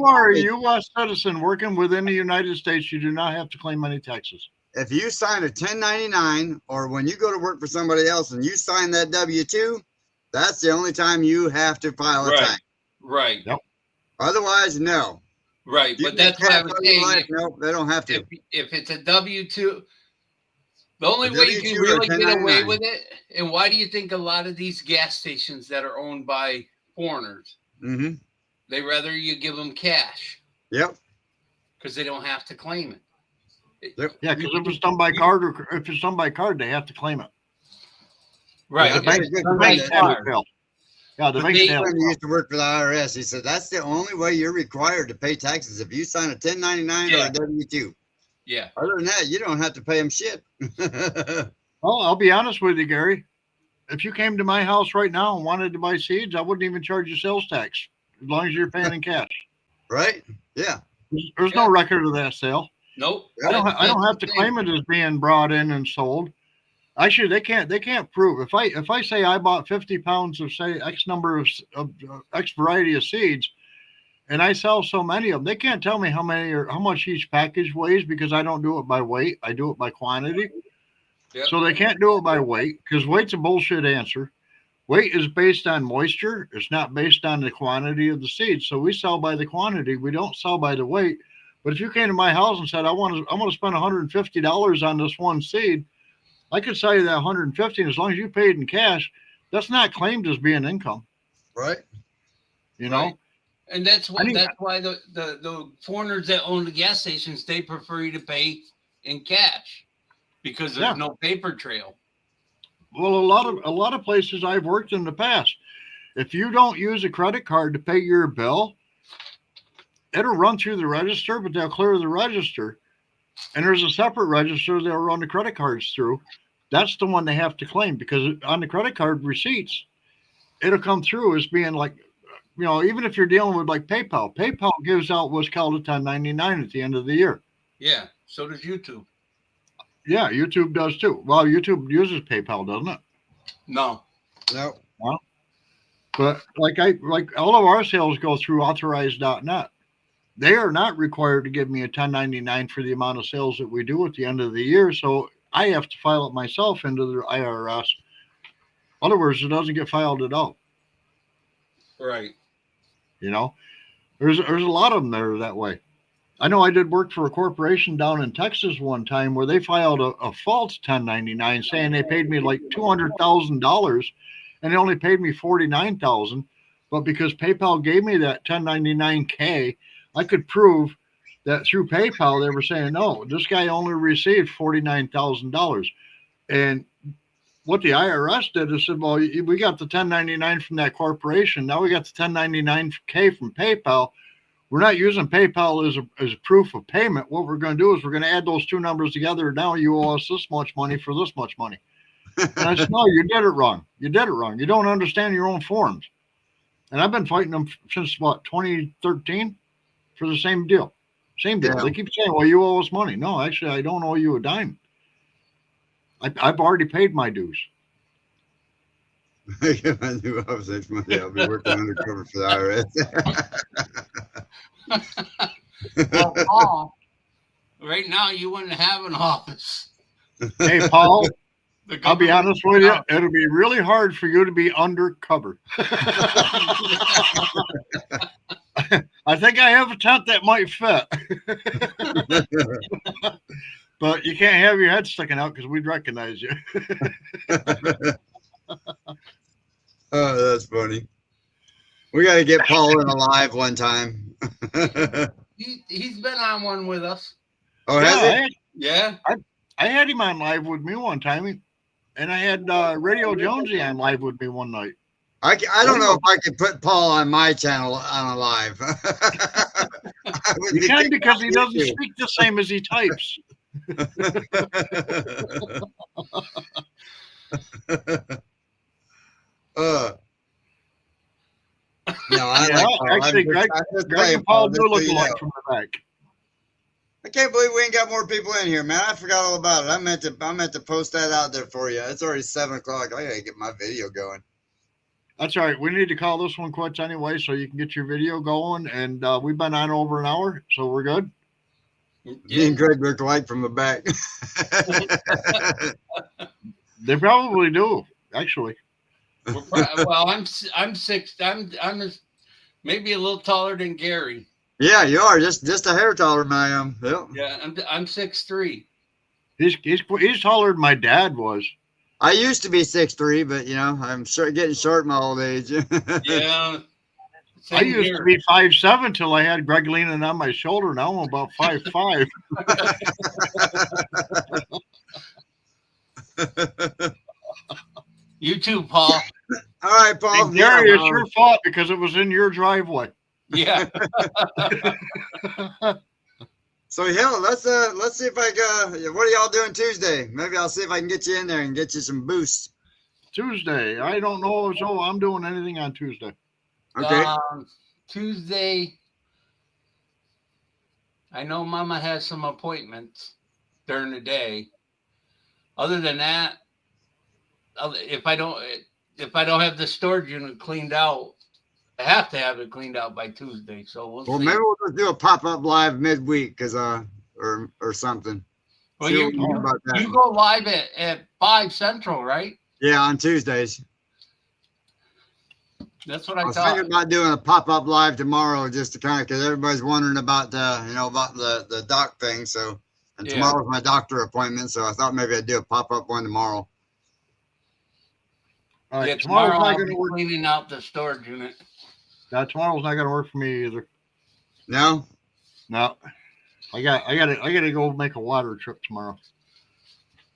U.S. citizen working within the United States, you do not have to claim any taxes. if you sign a 1099 or when you go to work for somebody else and you sign that W-2, that's the only time you have to file a Right. tax. Right, Yep. Otherwise, no. right. You But can that's what I cash was out your saying. life. No, they don't have to. If it's a W-2, the only A way you can W-2 or really get away 1099. with it, and why do you think a lot of these gas stations that are owned by foreigners, Mm-hmm. they rather you give them cash Yep. because they don't have to claim it. Yeah, because if it's done by card or if it's done by card, they have to claim it. Right. The Yeah, bank, that's a good the point. bank That- stand will fail. Yeah, the But bank they- stand My friend will used to work for the IRS. He said that's the only way you're required to pay taxes if you sign a 1099 or Yeah. a W-2. Yeah. Other than that, you don't have to pay them shit. Well, I'll be honest with you, Gary. If you came to my house right now and wanted to buy seeds, I wouldn't even charge you sales tax as long as you're paying in cash. Right? Yeah. There's no record of that sale. Nope. I don't That's have the to thing. claim it as being brought in and sold. Actually, they can't prove if I say I bought 50 pounds of say X number of X variety of seeds, and I sell so many of them, they can't tell me how many or how much each package weighs because I don't do it by weight. I do it by quantity. Yep. So they can't do it by weight because weight's a bullshit answer. Weight is based on moisture. It's not based on the quantity of the seed. So we sell by the quantity. We don't sell by the weight. But if you came to my house and said, I want to spend $150 on this one seed, I could sell you that $150. And as long as you paid in cash, that's not claimed as being income. Right? You know? Right. And that's I mean- why the foreigners that own the gas stations, they prefer you to pay in cash because there's Yeah. no paper trail. Well, a lot of places I've worked in the past, if you don't use a credit card to pay your bill, it'll run through the register, but they'll clear the register. And there's a separate register they'll run the credit cards through. That's the one they have to claim because on the credit card receipts, it'll come through as being like, you know, even if you're dealing with like PayPal gives out what's called a 1099 at the end of the year. Yeah. So does YouTube. Yeah, YouTube does too. Well, YouTube uses PayPal, doesn't it? No. No. But like all of our sales go through authorized.net. They are not required to give me a 1099 for the amount of sales that we do at the end of the year. So I have to file it myself into the IRS. In other words, it doesn't get filed at all. Right. You know, there's a lot of them that are that way. I know I did work for a corporation down in Texas one time where they filed a false 1099 saying they paid me like $200,000 and they only paid me $49,000. But because PayPal gave me that 1099K, I could prove that through PayPal they were saying, no, this guy only received $49,000. And what the IRS did is said, well, we got the 1099 from that corporation. Now we got the 1099K from PayPal. We're not using PayPal as a proof of payment. What we're going to do is we're going to add those two numbers together. Now you owe us this much money for this much money. And I said, no, you did it wrong. You did it wrong. You don't understand your own forms. And I've been fighting them since, 2013 for the same deal. Same deal. Yeah. They keep saying, well, you owe us money. No, actually, I don't owe you a dime. I've already paid my dues. I get my new office next Monday. I'll be working undercover for the IRS. Well, Paul, right now you wouldn't have an office. Hey, Paul, I'll be honest with you. It'll be really hard for you to be undercover. I think I have a tent that might fit. But you can't have your head sticking out because we'd recognize you. Oh, that's funny. We got to get Paul in alive one time. He's been on one with us. Oh, has he? Yeah. I had him on live with me one time, and I had Radio Jonesy on live with me one night. I don't know if I could put Paul on my channel on a live. You can, because he doesn't speak the same as he types. No, I like Paul. Actually, Greg and Paul do look alike from the back. I can't believe we ain't got more people in here, man. I forgot all about it. I meant to post that out there for you. It's already 7 o'clock. I gotta get my video going. That's all right. We need to call this one quits anyway, so you can get your video going. And we've been on over an hour, so we're good. Me and Greg look alike from the back. They probably do, actually. Well, I'm 6. I'm maybe a little taller than Gary. Yeah, you are just a hair taller than I am. Yep. Yeah, I'm 6'3". He's taller than my dad was. I used to be 6'3", but I'm getting short in my old age. Yeah. I used to be 5'7" till I had Greg leaning on my shoulder. Now I'm about 5'5". You too, Paul. All right, Paul. Hey, Gary, it's your fault because it was in your driveway. Yeah. So hell, let's see if what are y'all doing Tuesday? Maybe I'll see if I can get you in there and get you some boosts. Tuesday, I don't know if I'm doing anything on Tuesday. Okay. Tuesday, I know Mama has some appointments during the day. Other than that, if I don't have the storage unit cleaned out, I have to have it cleaned out by Tuesday. So we'll see. Maybe we'll just do a pop-up live midweek, or something. Well, you go live at 5 Central, right? Yeah, on Tuesdays. That's what I thought. I was thinking about doing a pop-up live tomorrow, just to kind of, because everybody's wondering about about the doc thing. So, and tomorrow's my doctor appointment, so I thought maybe I'd do a pop-up one tomorrow. All right, tomorrow I'll be cleaning out the storage unit. Tomorrow's not going to work for me either. No. I gotta go make a water trip tomorrow.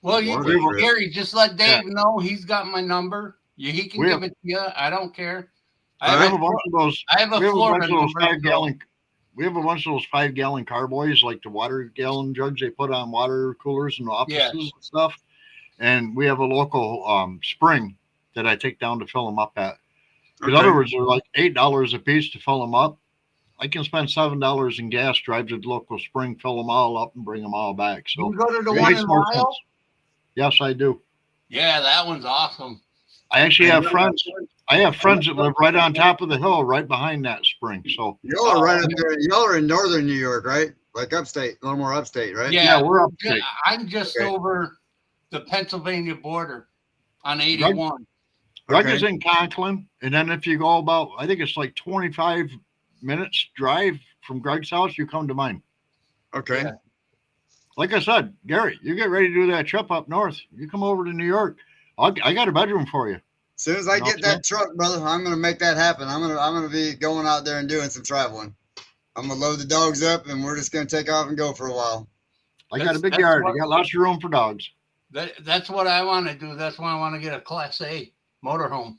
Well, Gary, just let Dave know he's got my number. He can give it to you. I don't care. I have a bunch of those. I have a Florida number. We have a bunch of those 5-gallon carboys, like the water gallon jugs they put on water coolers in the offices and stuff. And we have a local spring that I take down to fill them up at. In other words, they're like $8 a piece to fill them up. I can spend $7 in gas, drive to the local spring, fill them all up, and bring them all back. So you go to the one in Lyle? Yes, I do. Yeah, that one's awesome. I actually have friends. I have friends that live right on top of the hill, right behind that spring. So y'all are right up there. Y'all are in northern New York, right? Like upstate, a little more upstate, right? Yeah, we're upstate. I'm just over the Pennsylvania border on 81. Greg is in Conklin, and then if you go about, I think it's like 25 minutes drive from Greg's house, you come to mine. Okay. Yeah. Like I said, Gary, you get ready to do that trip up north. You come over to New York. I got a bedroom for you. As soon as I get that truck, brother, I'm gonna make that happen. I'm gonna be going out there and doing some traveling. I'm gonna load the dogs up, and we're just gonna take off and go for a while. I got a big yard. I got lots of room for dogs. That's what I want to do. That's why I want to get a Class A motorhome.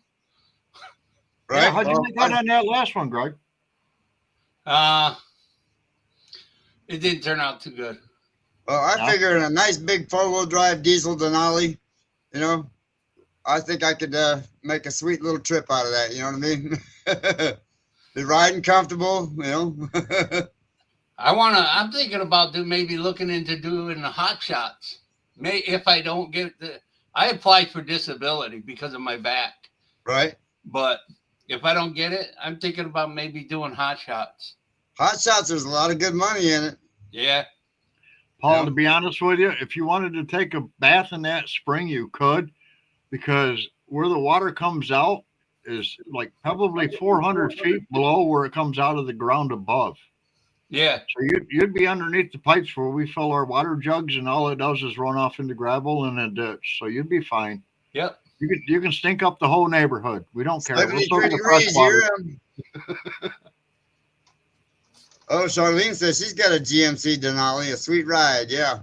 Right? Yeah, how'd you make that on that last one, Greg? It didn't turn out too good. Well, I figured a nice big 4-wheel drive diesel Denali, you know, I think I could make a sweet little trip out of that. You know what I mean? Be riding comfortable, you know. I'm thinking about maybe looking into doing the hot shots. If I don't get I applied for disability because of my back. Right. But if I don't get it, I'm thinking about maybe doing hot shots. Hot shots, there's a lot of good money in it. Yeah. Paul, to be honest with you, if you wanted to take a bath in that spring, you could, because where the water comes out is like probably 400 feet below where it comes out of the ground above. Yeah. So you'd be underneath the pipes where we fill our water jugs, and all it does is run off into gravel and a ditch. So you'd be fine. Yep. You can stink up the whole neighborhood. We don't care. 73 degrees here. Oh, Charlene says she's got a GMC Denali, a sweet ride. Yeah.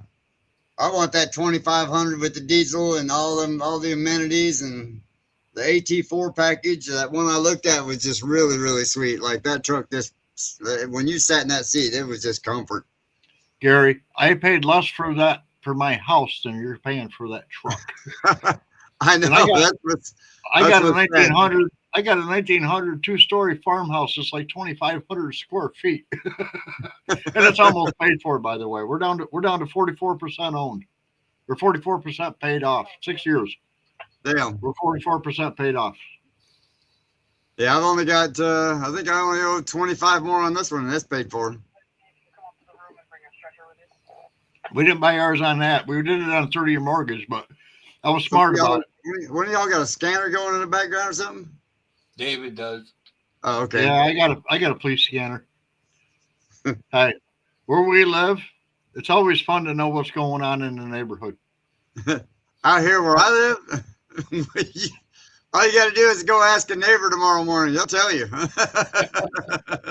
I want that 2500 with the diesel and all the amenities and the AT4 package. That one I looked at was just really, really sweet. Like that truck, when you sat in that seat, it was just comfort. Gary, I paid less for my house than you're paying for that truck. I know. I got a 1900. I got a 1900 2-story farmhouse. It's like 2,500 square feet, and it's almost paid for. By the way, we're down to 44% owned. We're 44% paid off. 6 years. Damn. We're 44% paid off. Yeah, I've only got. I think I only owe 25 more on this one, and that's paid for. We didn't buy ours on that. We did it on a 30-year mortgage, but I was smart about it. One of y'all got a scanner going in the background or something? David does. Oh, okay. Yeah, I got a police scanner. Hey, where we live, it's always fun to know what's going on in the neighborhood. Out here where I live, all you got to do is go ask a neighbor tomorrow morning. They'll tell you.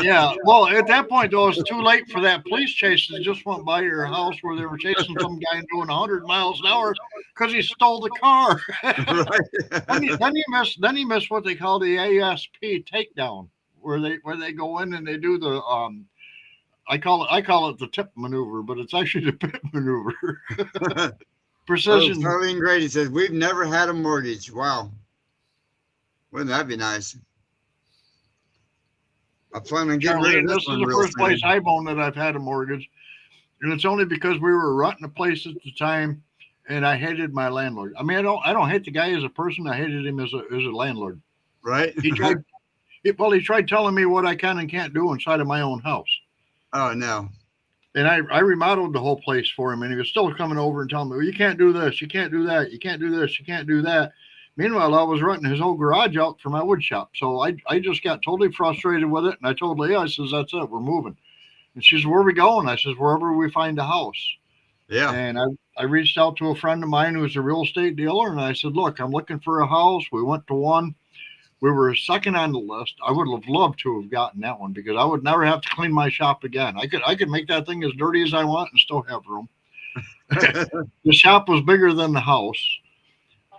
Yeah. Well, at that point, though, it's too late for that police chase that just went by your house where they were chasing some guy doing 100 miles an hour because he stole the car. Right. then you miss what they call the ASP takedown, where they go in and they do the I call it the tip maneuver, but it's actually the pit maneuver. Precision. Charlene Grady says we've never had a mortgage. Wow. Wouldn't that be nice? I plan on getting rid of this is the first place I've owned that I've had a mortgage, and it's only because we were renting a place at the time, and I hated my landlord. I mean, I don't hate the guy as a person. I hated him as a landlord. Right. He tried telling me what I can and can't do inside of my own house. Oh no. And I remodeled the whole place for him, and he was still coming over and telling me, well, you can't do this, you can't do that, you can't do this, you can't do that. Meanwhile, I was renting his whole garage out for my wood shop. So I just got totally frustrated with it. And I told Leah, I says, that's it, we're moving. And she says, where are we going? I says, wherever we find a house. Yeah. And I reached out to a friend of mine who's a real estate dealer. And I said, look, I'm looking for a house. We went to one. We were second on the list. I would have loved to have gotten that one because I would never have to clean my shop again. I could make that thing as dirty as I want and still have room. The shop was bigger than the house.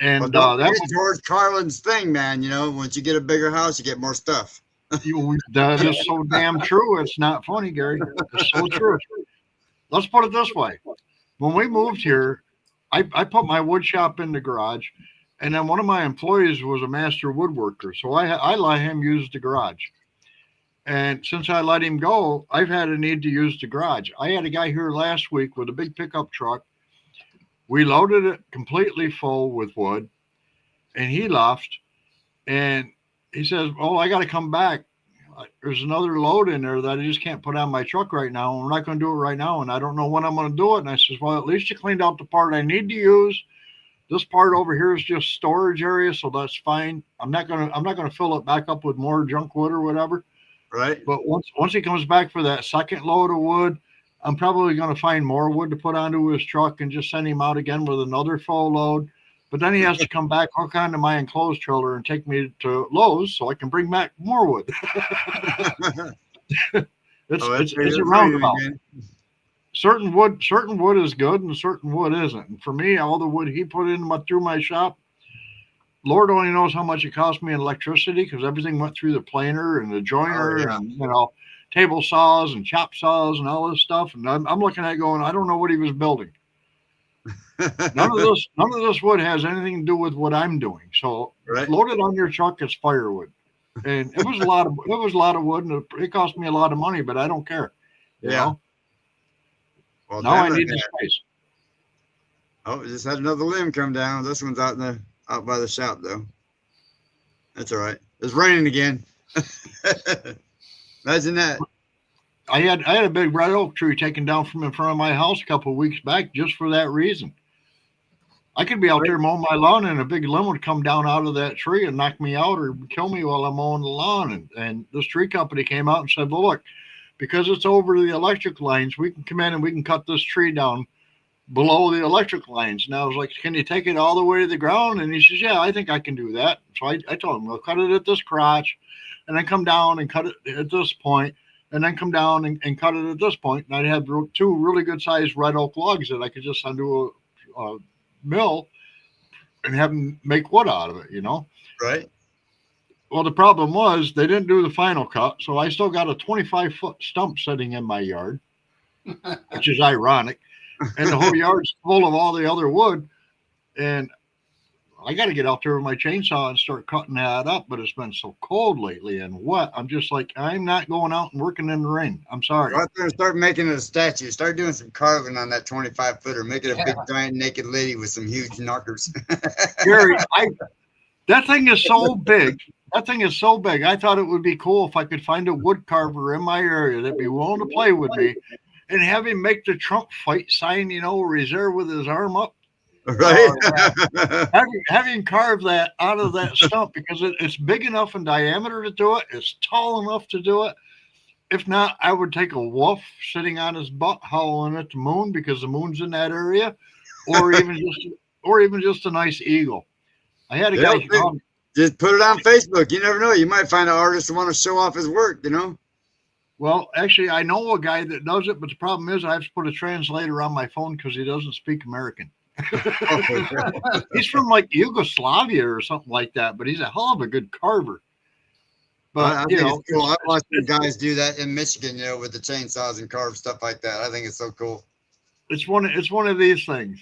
And that was George Carlin's thing, man. You know, once you get a bigger house, you get more stuff. That is so damn true. It's not funny, Gary. It's so true. Let's put it this way. When we moved here, I put my wood shop in the garage, and then one of my employees was a master woodworker. So I let him use the garage. And since I let him go, I've had a need to use the garage. I had a guy here last week with a big pickup truck. We loaded it completely full with wood, and he left. And he says, oh, I got to come back. There's another load in there that I just can't put on my truck right now. And we're not going to do it right now. And I don't know when I'm going to do it. And I says, well, at least you cleaned out the part I need to use. This part over here is just storage area. So that's fine. I'm not going to fill it back up with more junk wood or whatever. Right. But once he comes back for that second load of wood, I'm probably going to find more wood to put onto his truck and just send him out again with another full load. But then he has to come back, hook onto my enclosed trailer, and take me to Lowe's so I can bring back more wood. It's a roundabout. Certain wood is good, and certain wood isn't. And for me, all the wood he put through my shop, Lord only knows how much it cost me in electricity because everything went through the planer and the joiner and table saws and chop saws and all this stuff. And I'm looking at it going, I don't know what he was building. None of this wood has anything to do with what I'm doing. So load it on your truck as firewood. And it was a lot of wood, and it cost me a lot of money, but I don't care. You know? Well, now I need the space. Oh, just had another limb come down. This one's out by the shop though. That's all right. It's raining again. Imagine that. I had a big red oak tree taken down from in front of my house a couple of weeks back just for that reason. I could be out there mowing my lawn and a big limb would come down out of that tree and knock me out or kill me while I'm mowing the lawn. And this tree company came out and said, well, look, because it's over the electric lines, we can come in and we can cut this tree down below the electric lines. And I was like, can you take it all the way to the ground? And he says, yeah, I think I can do that. So I told him, well, cut it at this crotch and then come down and cut it at this point. And then come down and cut it at this point. And I'd have two really good sized red oak logs that I could just send to a mill and have them make wood out of it, Right. Well, the problem was they didn't do the final cut. So I still got a 25-foot stump sitting in my yard, which is ironic. And the whole yard's full of all the other wood. And I got to get out there with my chainsaw and start cutting that up, but it's been so cold lately and wet. I'm just like, I'm not going out and working in the rain. I'm sorry. Go out there and start making it a statue. Start doing some carving on that 25-footer. Make it a big, giant, naked lady with some huge knockers. Gary, that thing is so big. That thing is so big. I thought it would be cool if I could find a wood carver in my area that'd be willing to play with me and have him make the Trump fight sign, where he's there with his arm up. Right. Having carved that out of that stump because it's big enough in diameter to do it. It's tall enough to do it. If not, I would take a wolf sitting on his butt howling at the moon because the moon's in that area, or even just a nice eagle. I had a guy just put it on Facebook. You never know. You might find an artist who want to show off his work. Well, actually, I know a guy that does it, but the problem is I have to put a translator on my phone because he doesn't speak American. He's from like Yugoslavia or something like that, but he's a hell of a good carver. But I think it's cool. I've watched the guys do that in Michigan, with the chainsaws and carve stuff like that. I think it's so cool. It's one of these things,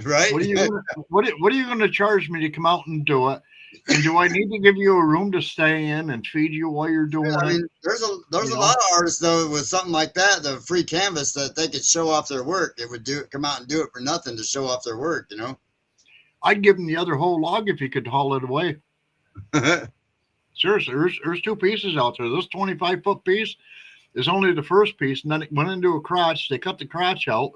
right? What are you going to charge me to come out and do it? And do I need to give you a room to stay in and feed you while you're doing it? I mean, there's a lot of artists though with something like that, the free canvas that they could show off their work. They would come out and do it for nothing to show off their work. I'd give him the other whole log if he could haul it away. Seriously, there's two pieces out there. This 25-foot piece is only the first piece, and then it went into a crotch. They cut the crotch out,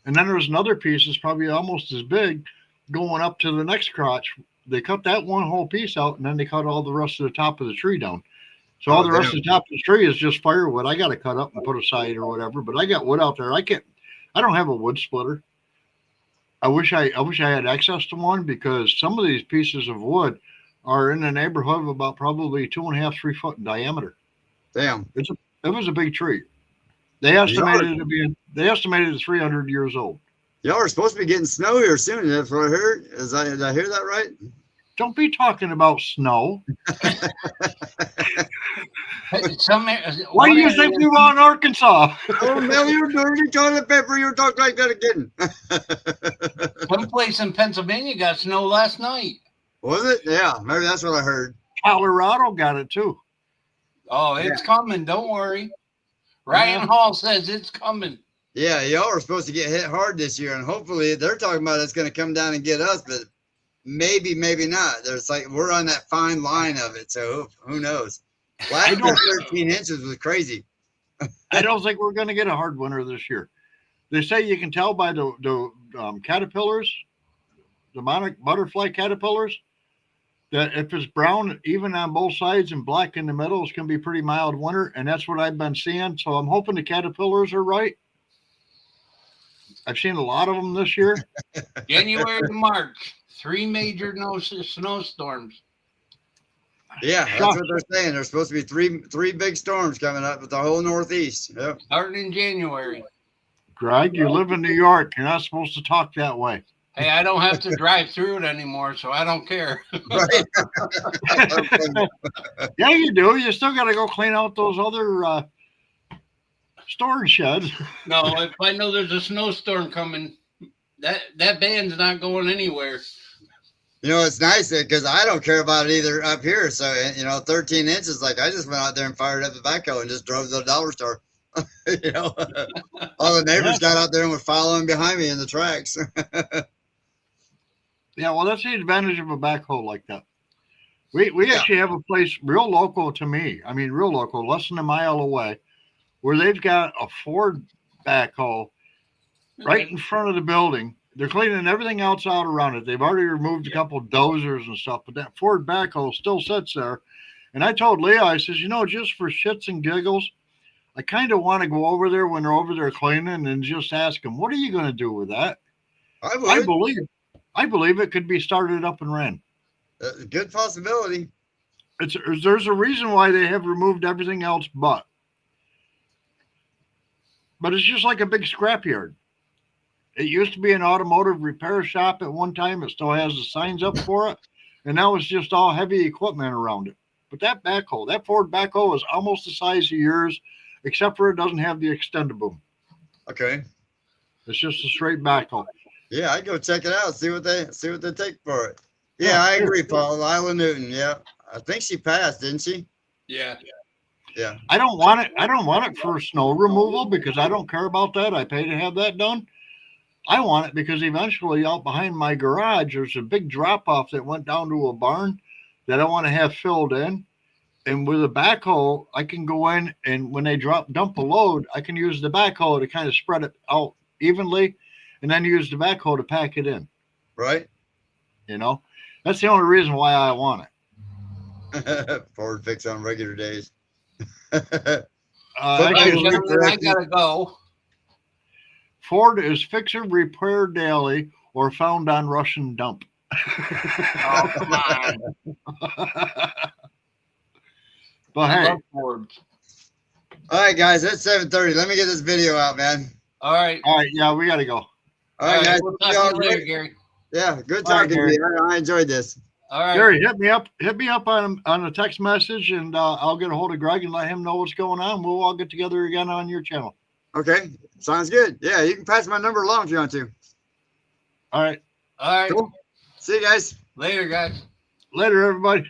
and then there's another piece that's probably almost as big going up to the next crotch. They cut that one whole piece out, and then they cut all the rest of the top of the tree down. So all the rest of the top of the tree is just firewood. I got to cut up and put aside or whatever. But I got wood out there. I don't have a wood splitter. I wish I had access to one because some of these pieces of wood are in the neighborhood of about probably 2.5, 3 foot in diameter. Damn, it was a big tree. They estimated it 300 years old. Y'all are supposed to be getting snow here soon. That's what I heard. Did I hear that right? Don't be talking about snow. Why do you think we were in Arkansas? Oh, Mel, you're dirty toilet paper. You talk like that again. Some place in Pennsylvania got snow last night. Was it? Yeah, maybe that's what I heard. Colorado got it too. Oh, it's coming. Don't worry. Ryan Hall says it's coming. Yeah, y'all are supposed to get hit hard this year, and hopefully they're talking about it's going to come down and get us, but maybe not. There's we're on that fine line of it, so who knows? Last year, 13 inches was crazy. I don't think we're going to get a hard winter this year. They say you can tell by the caterpillars, the monarch butterfly caterpillars, that if it's brown even on both sides and black in the middle, it's going to be pretty mild winter, and that's what I've been seeing. So I'm hoping the caterpillars are right. I've seen a lot of them this year. January to March, 3 major snowstorms. Yeah, that's what they're saying. There's supposed to be three big storms coming up with the whole Northeast. Yep. Starting in January. Greg, you live in New York. You're not supposed to talk that way. Hey, I don't have to drive through it anymore, so I don't care. Right. Yeah, you do. You still got to go clean out those other storage sheds. No, if I know there's a snowstorm coming, that band's not going anywhere. You know, it's nice because I don't care about it either up here. So, 13 inches, like I just went out there and fired up the backhoe and just drove to the dollar store. All the neighbors got out there and were following behind me in the tracks. Yeah, well, that's the advantage of a backhoe like that. We actually have a place real local to me. I mean, real local, less than a mile away, where they've got a Ford backhoe right in front of the building. They're cleaning everything else out around it. They've already removed a couple of dozers and stuff, but that Ford backhoe still sits there. And I told Leah, I says, just for shits and giggles, I kind of want to go over there when they're over there cleaning and just ask them, what are you going to do with that? I believe it could be started up and ran. Good possibility. There's a reason why they have removed everything else but it's just like a big scrapyard. It used to be an automotive repair shop at one time. It still has the signs up for it. And now it's just all heavy equipment around it. But that Ford backhoe is almost the size of yours, except for it doesn't have the extender boom. Okay. It's just a straight backhoe. Yeah, I go check it out, see what they take for it. Yeah, I agree, Paul. Lila Newton. Yeah. I think she passed, didn't she? Yeah. Yeah. I don't want it for snow removal because I don't care about that. I pay to have that done. I want it because eventually out behind my garage, there's a big drop off that went down to a barn that I want to have filled in. And with a backhoe, I can go in and when they dump a load, I can use the backhoe to kind of spread it out evenly and then use the backhoe to pack it in. Right. That's the only reason why I want it. Ford fix on regular days. I gotta go. Ford is fixer repair daily or found on Russian dump. Oh, come on. But hey. Ford. All right, guys, it's 7:30. Let me get this video out, man. All right. Yeah, we got to go. All right, guys. We'll talk to you later, Gary. Yeah, good talking to you. I enjoyed this. All right. Gary, hit me up on a text message and I'll get a hold of Greg and let him know what's going on. We'll all get together again on your channel. Okay, sounds good. Yeah, you can pass my number along if you want to. All right. All right. Cool. See you guys. Later, guys. Later, everybody.